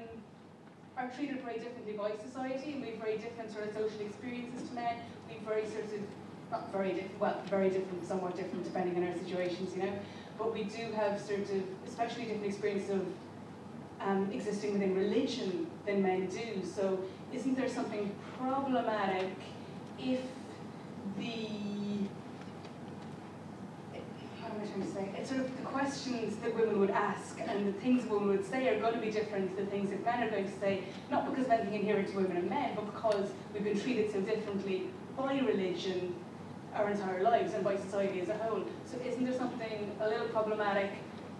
are treated very differently by society, and we have very different sort of social experiences to men. We have very sort of, not very different, well, very different, somewhat different depending on our situations, you know. But we do have sort of, especially different experiences of existing within religion than men do. So isn't there something problematic if the, how am I trying to say, it's sort of the questions that women would ask and the things women would say are going to be different than things that men are going to say, not because of anything inherent to women and men, but because we've been treated so differently by religion our entire lives and by society as a whole. So isn't there something a little problematic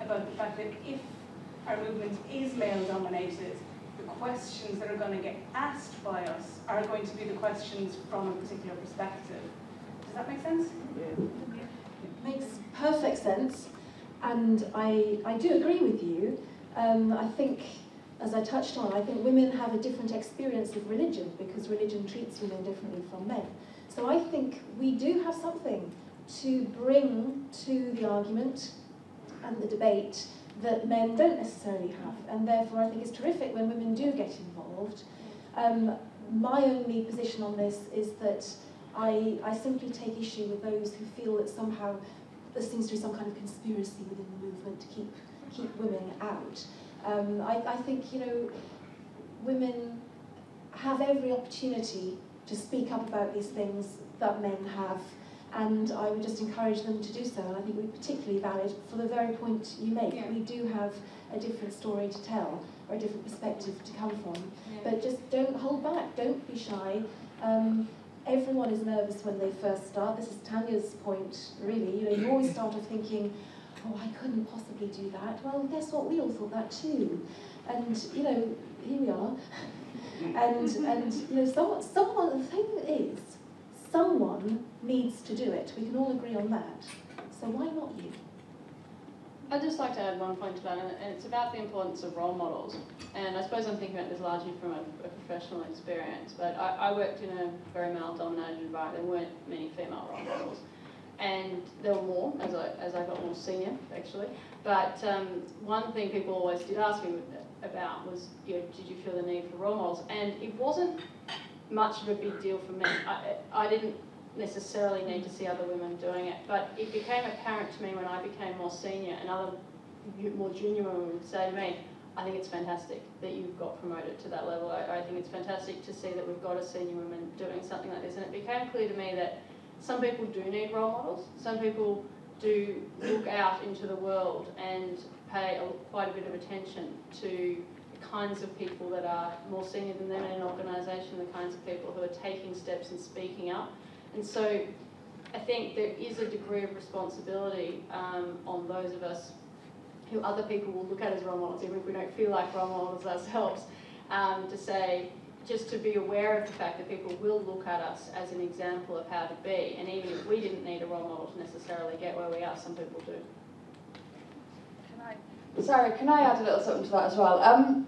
about the fact that if our movement is male-dominated, the questions that are going to get asked by us are going to be the questions from a particular perspective? Does that make sense? It makes perfect sense, and I do agree with you. I think, as I touched on, I think women have a different experience of religion because religion treats women differently from men. So I think we do have something to bring to the argument and the debate that men don't necessarily have, and therefore I think it's terrific when women do get involved. My only position on this is that I simply take issue with those who feel that somehow there seems to be some kind of conspiracy within the movement to keep women out. I think, you know, women have every opportunity to speak up about these things that men have, and I would just encourage them to do so. And I think we're particularly valid for the very point you make. Yeah. We do have a different story to tell, or a different perspective to come from. Yeah. But just don't hold back, don't be shy. Everyone is nervous when they first start. This is Tanya's point, really. You know, you always start off thinking, oh, I couldn't possibly do that. Well, guess what? We all thought that too. And, you know, here we are. And you know, someone, the thing is, someone needs to do it. We can all agree on that. So why not you? I'd just like to add one point to that, and it's about the importance of role models. And I suppose I'm thinking about this largely from a professional experience, but I worked in a very male-dominated environment. There weren't many female role models. And there were more as I got more senior, actually. But one thing people always did ask me about was, you know, did you feel the need for role models? And it wasn't much of a big deal for me. I didn't necessarily need to see other women doing it, but it became apparent to me when I became more senior and other more junior women would say to me, I think it's fantastic that you've got promoted to that level. I think it's fantastic to see that we've got a senior woman doing something like this. And it became clear to me that some people do need role models. Some people do look out into the world and pay quite a bit of attention to the kinds of people that are more senior than them in an organisation, the kinds of people who are taking steps and speaking up. And so I think there is a degree of responsibility on those of us who other people will look at as role models, even if we don't feel like role models ourselves, to say, just to be aware of the fact that people will look at us as an example of how to be. And even if we didn't need a role model to necessarily get where we are, some people do. Can I add a little something to that as well?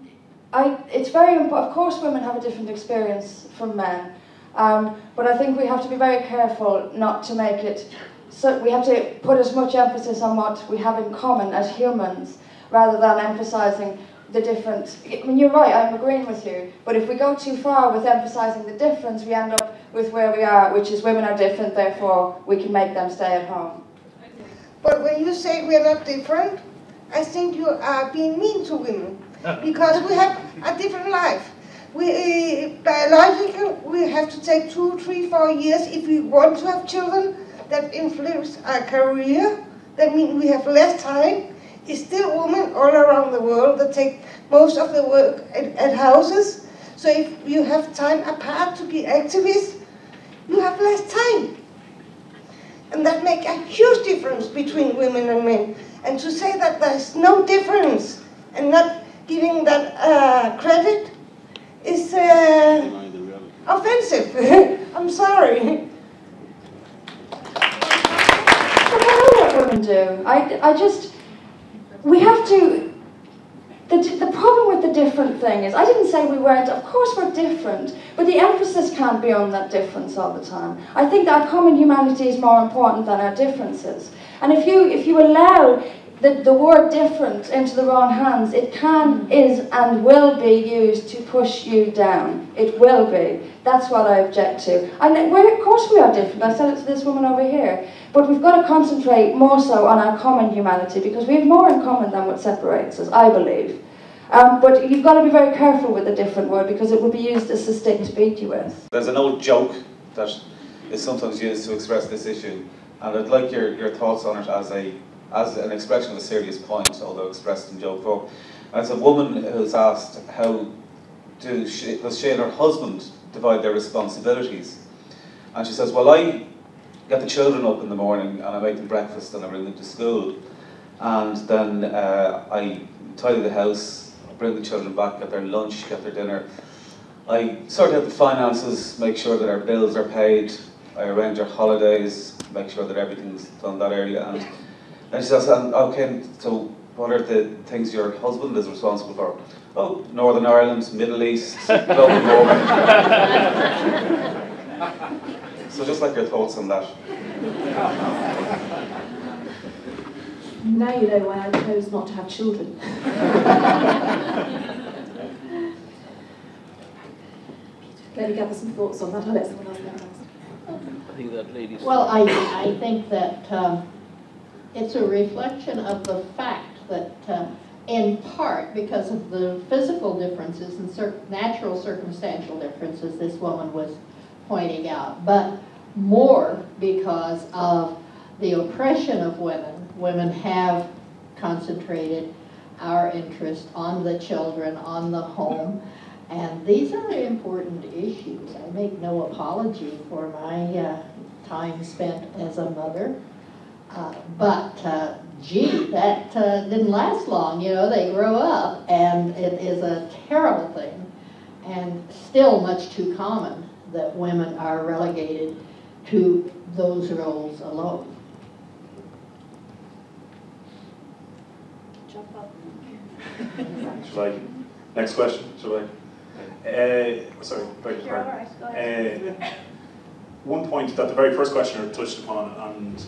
It's very important. Of course, women have a different experience from men, but I think we have to be very careful not to make it. So we have to put as much emphasis on what we have in common as humans, rather than emphasising the difference. I mean, you're right. I'm agreeing with you. But if we go too far with emphasising the difference, we end up with where we are, which is women are different. Therefore, we can make them stay at home. But when you say we're not different, I think you are being mean to women, because we have a different life. Biologically, we have to take 2, 3, 4 years if we want to have children that influence our career. That means we have less time. It's still women all around the world that take most of the work at houses. So if you have time apart to be activists, you have less time. And that makes a huge difference between women and men. And to say that there's no difference and not giving that credit is offensive. I'm sorry. What women do. We have to, the problem with the different thing is, I didn't say we weren't, of course we're different, but the emphasis can't be on that difference all the time. I think that our common humanity is more important than our differences. And if you allow the word different into the wrong hands, it can, is, and will be used to push you down. It will be. That's what I object to. And of course we are different. I said it to this woman over here. But we've got to concentrate more so on our common humanity, because we have more in common than what separates us, I believe. But you've got to be very careful with a different word, because it will be used as a stick to beat you with. There's an old joke that is sometimes used to express this issue, and I'd like your thoughts on it as an expression of a serious point, although expressed in joke form. And it's a woman who's asked how does she and her husband divide their responsibilities. And she says, well, I get the children up in the morning and I make them breakfast and I bring them to school. And then I tidy the house, bring the children back, get their lunch, get their dinner. I sort out the finances, make sure that our bills are paid. I arrange our holidays, make sure that everything's done that area. And she says, okay, so what are the things your husband is responsible for? Oh, Northern Ireland, Middle East, global warming. So just like your thoughts on that. Now you know why I chose not to have children. Let me gather some thoughts on that. I'll let someone else know. I think that lady's... Well, I think that it's a reflection of the fact that in part because of the physical differences and natural circumstantial differences this woman was pointing out, but more because of the oppression of women. Women have concentrated our interest on the children, on the home, and these are important issues. I make no apology for my time spent as a mother, but gee, that didn't last long. You know, they grow up, and it is a terrible thing, and still much too common that women are relegated to those roles alone. Jump up. Shall I? Next question, shall I? Sorry, beg your pardon. Right. Go ahead. One point that the very first questioner touched upon and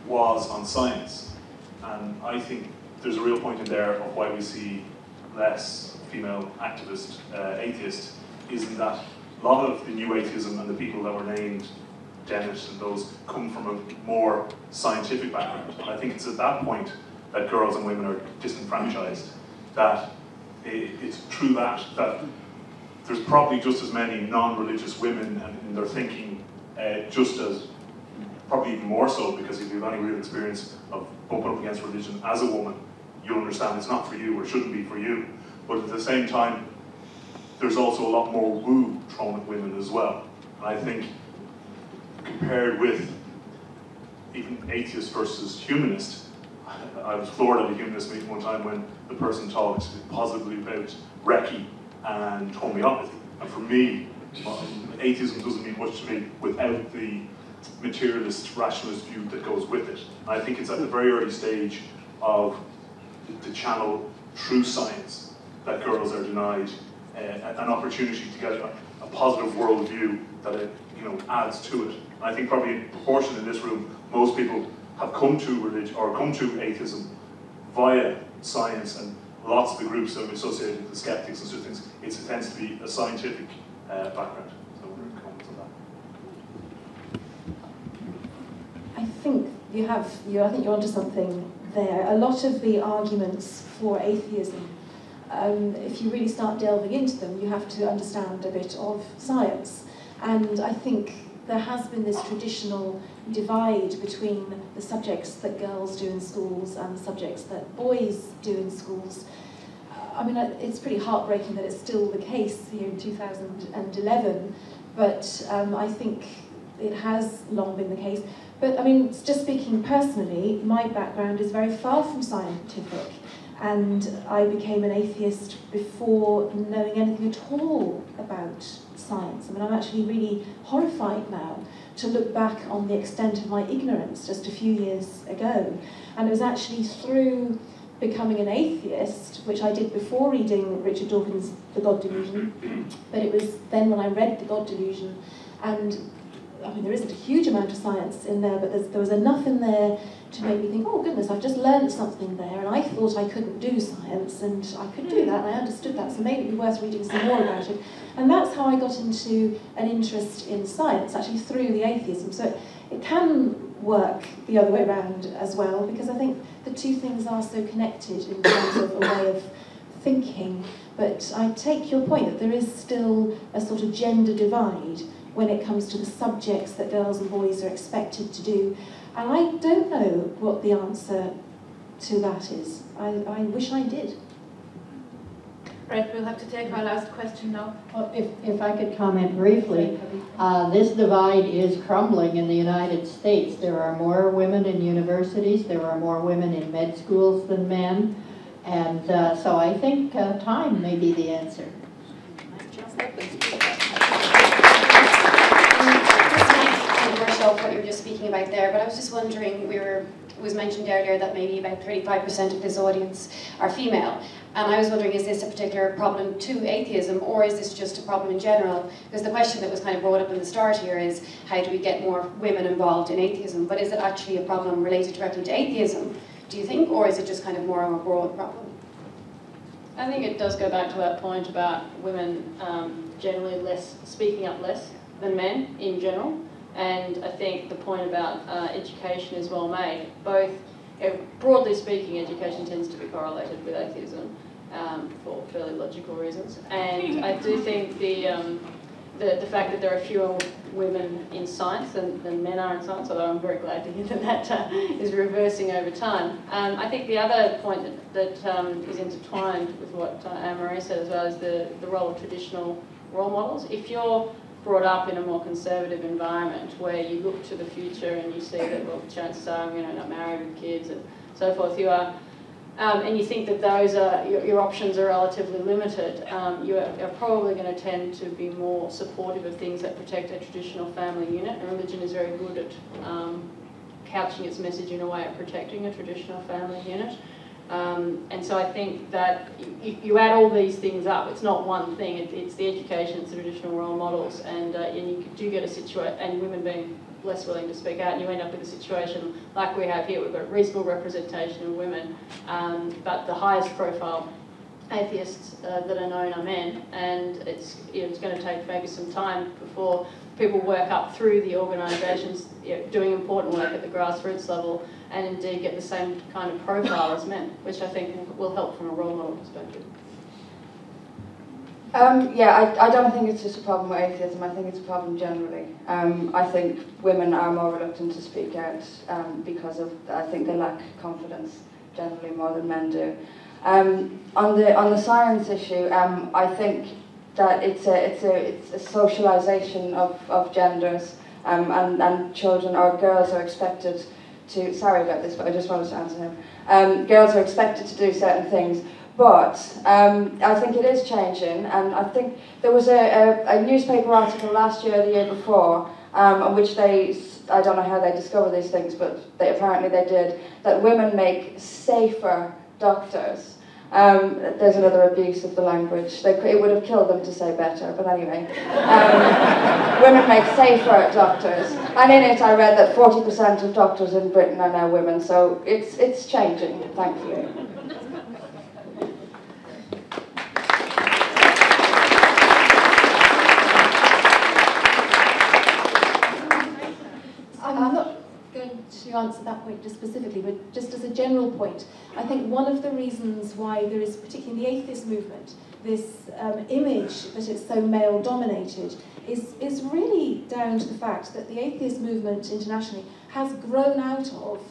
was on science. And I think there's a real point in there of why we see less female activist, atheists, is in that a lot of the new atheism and the people that were named, Dennett and those, come from a more scientific background. And I think it's at that point that girls and women are disenfranchised, that it's true that there's probably just as many non-religious women and they're thinking just as, probably even more so, because if you have any real experience of bumping up against religion as a woman, you'll understand it's not for you or shouldn't be for you. But at the same time, there's also a lot more woo thrown at women as well. And I think compared with even atheist versus humanist, I was floored at a humanist meeting one time when the person talked positively about Reiki and homeopathy. And for me, atheism doesn't mean much to me without the materialist, rationalist view that goes with it. And I think it's at the very early stage of the channel through science that girls are denied an opportunity to get a positive worldview that it adds to it. And I think probably in proportion in this room, most people have come to religion or come to atheism via science, and lots of the groups that are associated with the skeptics and such things, it tends to be a scientific background. So we're going to comment on that. I think I think you're onto something there. A lot of the arguments for atheism, if you really start delving into them, you have to understand a bit of science. And I think there has been this traditional divide between the subjects that girls do in schools and the subjects that boys do in schools. I mean, it's pretty heartbreaking that it's still the case here in 2011, but I think it has long been the case. But I mean, just speaking personally, my background is very far from scientific, and I became an atheist before knowing anything at all about science. I mean, I'm actually really horrified now to look back on the extent of my ignorance just a few years ago. And it was actually through becoming an atheist, which I did before reading Richard Dawkins' The God Delusion, but it was then when I read The God Delusion, and I mean, there isn't a huge amount of science in there, but there was enough in there to make me think, oh goodness, I've just learned something there, and I thought I couldn't do science, and I could do that, and I understood that, so maybe it'd be worth reading some more about it. And that's how I got into an interest in science, actually through the atheism. So it can work the other way around as well, because I think the two things are so connected in terms of a way of thinking. But I take your point that there is still a sort of gender divide when it comes to the subjects that girls and boys are expected to do. And I don't know what the answer to that is. I wish I did. Right, we'll have to take our last question now. Well, if I could comment briefly, this divide is crumbling in the United States. There are more women in universities, there are more women in med schools than men, and so I think time may be the answer. What you were just speaking about there, but I was just wondering, it was mentioned earlier that maybe about 35% of this audience are female, and I was wondering, is this a particular problem to atheism, or is this just a problem in general? Because the question that was kind of brought up in the start here is, how do we get more women involved in atheism? But is it actually a problem related directly to atheism, do you think, or is it just kind of more of a broad problem? I think it does go back to that point about women generally speaking up less than men in general. And I think the point about education is well made. Both, broadly speaking, education tends to be correlated with atheism for fairly logical reasons. And I do think the fact that there are fewer women in science than men are in science, although I'm very glad to hear that is reversing over time. I think the other point that is intertwined with what Anne-Marie said as well is the role of traditional role models. If you're brought up in a more conservative environment where you look to the future and you see that, well, chances are I'm not married with kids and so forth, you are, and you think that those are, your options are relatively limited, you are probably going to tend to be more supportive of things that protect a traditional family unit, and religion is very good at couching its message in a way of protecting a traditional family unit. And so I think that you add all these things up. It's not one thing. It's the education, it's the traditional role models, and you do get a situation, and women being less willing to speak out, and you end up with a situation like we have here. We've got reasonable representation of women, but the highest profile atheists that are known are men, and it's going to take maybe some time before people work up through the organisations doing important work at the grassroots level, and indeed get the same kind of profile as men, which I think will help from a role model perspective. Yeah, I don't think it's just a problem with atheism, I think it's a problem generally. I think women are more reluctant to speak out because I think they lack confidence generally more than men do. On the science issue, I think that it's a socialisation of genders, and children or girls are expected to, sorry about this, but I just wanted to answer him. Girls are expected to do certain things, but I think it is changing, and I think there was a newspaper article last year or the year before, in which I don't know how they discover these things, but apparently they did, that women make safer doctors. There's another abuse of the language. It would have killed them to say better, but anyway. Women make safer doctors. And in it I read that 40% of doctors in Britain are now women, so it's changing, thankfully. I'm not going to answer that point just specifically, but just as a general point, I think one of the reasons why there is, particularly in the atheist movement, this image that it's so male-dominated is really down to the fact that the atheist movement internationally has grown out of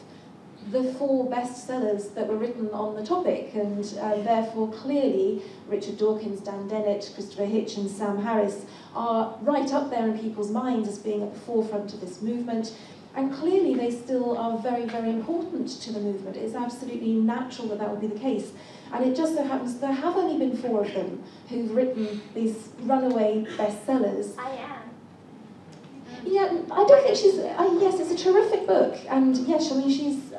the 4 bestsellers that were written on the topic, and therefore clearly Richard Dawkins, Dan Dennett, Christopher Hitchens, Sam Harris are right up there in people's minds as being at the forefront of this movement, and clearly they still are very, very important to the movement. It's absolutely natural that that would be the case. And it just so happens there have only been 4 of them who've written these runaway bestsellers. I am. Yeah, I don't think she's, yes, it's a terrific book, and yes, I mean, she's,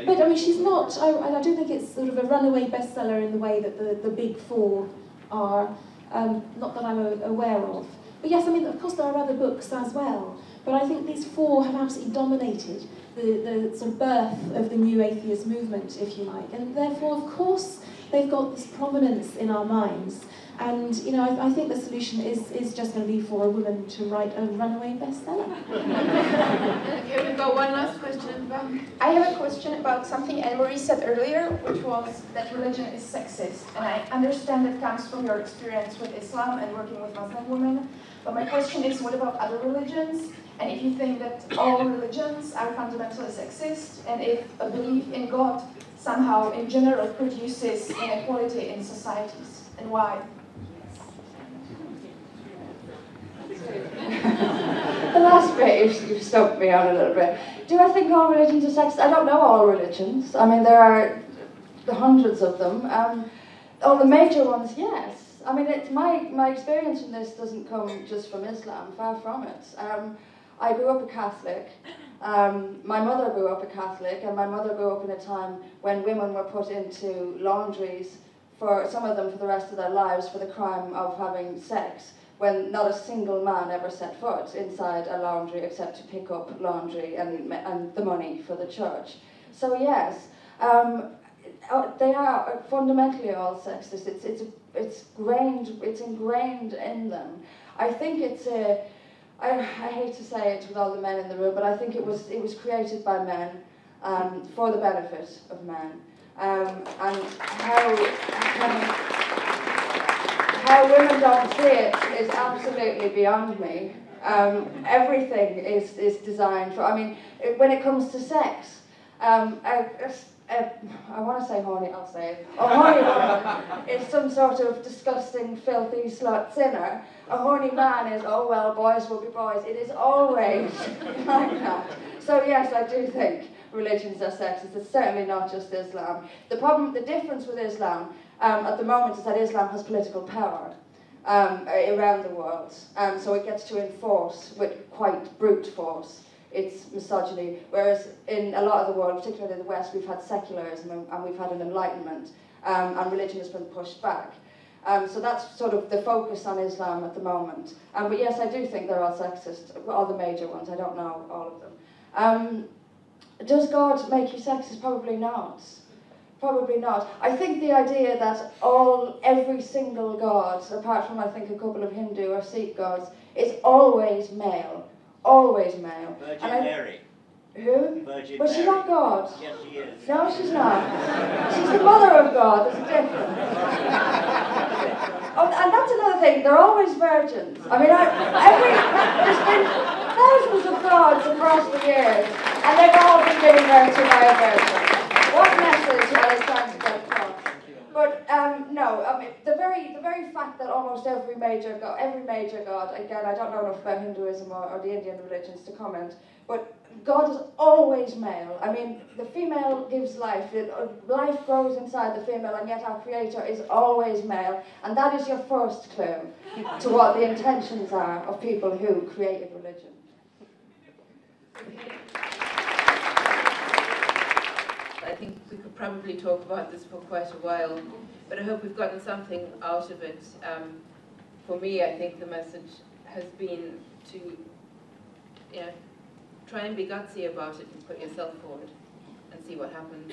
but I mean, she's not, I don't think it's sort of a runaway bestseller in the way that the big 4 are, not that I'm aware of. But yes, I mean, of course there are other books as well, but I think these 4 have absolutely dominated the sort of birth of the new atheist movement, if you like, and therefore, of course, they've got this prominence in our minds. And, you know, I think the solution is just going to be for a woman to write a runaway bestseller. Okay, we've got one last question. I have a question about something Anne-Marie said earlier, which was that religion is sexist. And I understand it comes from your experience with Islam and working with Muslim women. But my question is, what about other religions? And if you think that all religions are fundamentally sexist, and if a belief in God somehow in general produces inequality in societies, and why? The last bit, you've stumped me on a little bit. Do I think all religions are sexist? I don't know all religions. I mean, there are hundreds of them. All the major ones, yes. I mean, it's my experience in this doesn't come just from Islam, far from it. I grew up a Catholic. My mother grew up a Catholic, and my mother grew up in a time when women were put into laundries, for some of them for the rest of their lives, for the crime of having sex, when not a single man ever set foot inside a laundry except to pick up laundry and the money for the church. So yes, they are fundamentally all sexist. It's ingrained in them. I think it's a. I hate to say it with all the men in the room, but I think it was created by men for the benefit of men, and how women don't see it is absolutely beyond me. Everything is designed for. I mean, when it comes to sex, I want to say horny, I'll say it. A horny woman is some sort of disgusting, filthy slut sinner. A horny man is, oh well, boys will be boys. It is always like that. So yes, I do think religions are sexist. It's certainly not just Islam. The difference with Islam at the moment is that Islam has political power around the world. So it gets to enforce with quite brute force its misogyny, whereas in a lot of the world, particularly in the West, we've had secularism and we've had an enlightenment, and religion has been pushed back. So that's sort of the focus on Islam at the moment. But yes, I do think they're all sexist, all the major ones. I don't know all of them. Does God make you sexist? Probably not. Probably not. I think the idea that every single god, apart from I think a couple of Hindu or Sikh gods, is always male. Always male. Virgin Mary. Who? Virgin Was Mary. she not God? Yes, she is. No, she's not. She's the mother of God. There's a difference. Oh, and that's another thing. They're always virgins. I mean, there's been thousands of gods across the years, and they've all been given birth to by a virgin. What message are they trying to get across? But no, I mean the very fact that almost every major god, again, I don't know enough about Hinduism or the Indian religions to comment, but God is always male. I mean, the female gives life. Life grows inside the female, and yet our Creator is always male, and that is your first clue to what the intentions are of people who created religion. I think we could probably talk about this for quite a while, but I hope we've gotten something out of it. For me, I think the message has been to, try and be gutsy about it and put yourself forward and see what happens.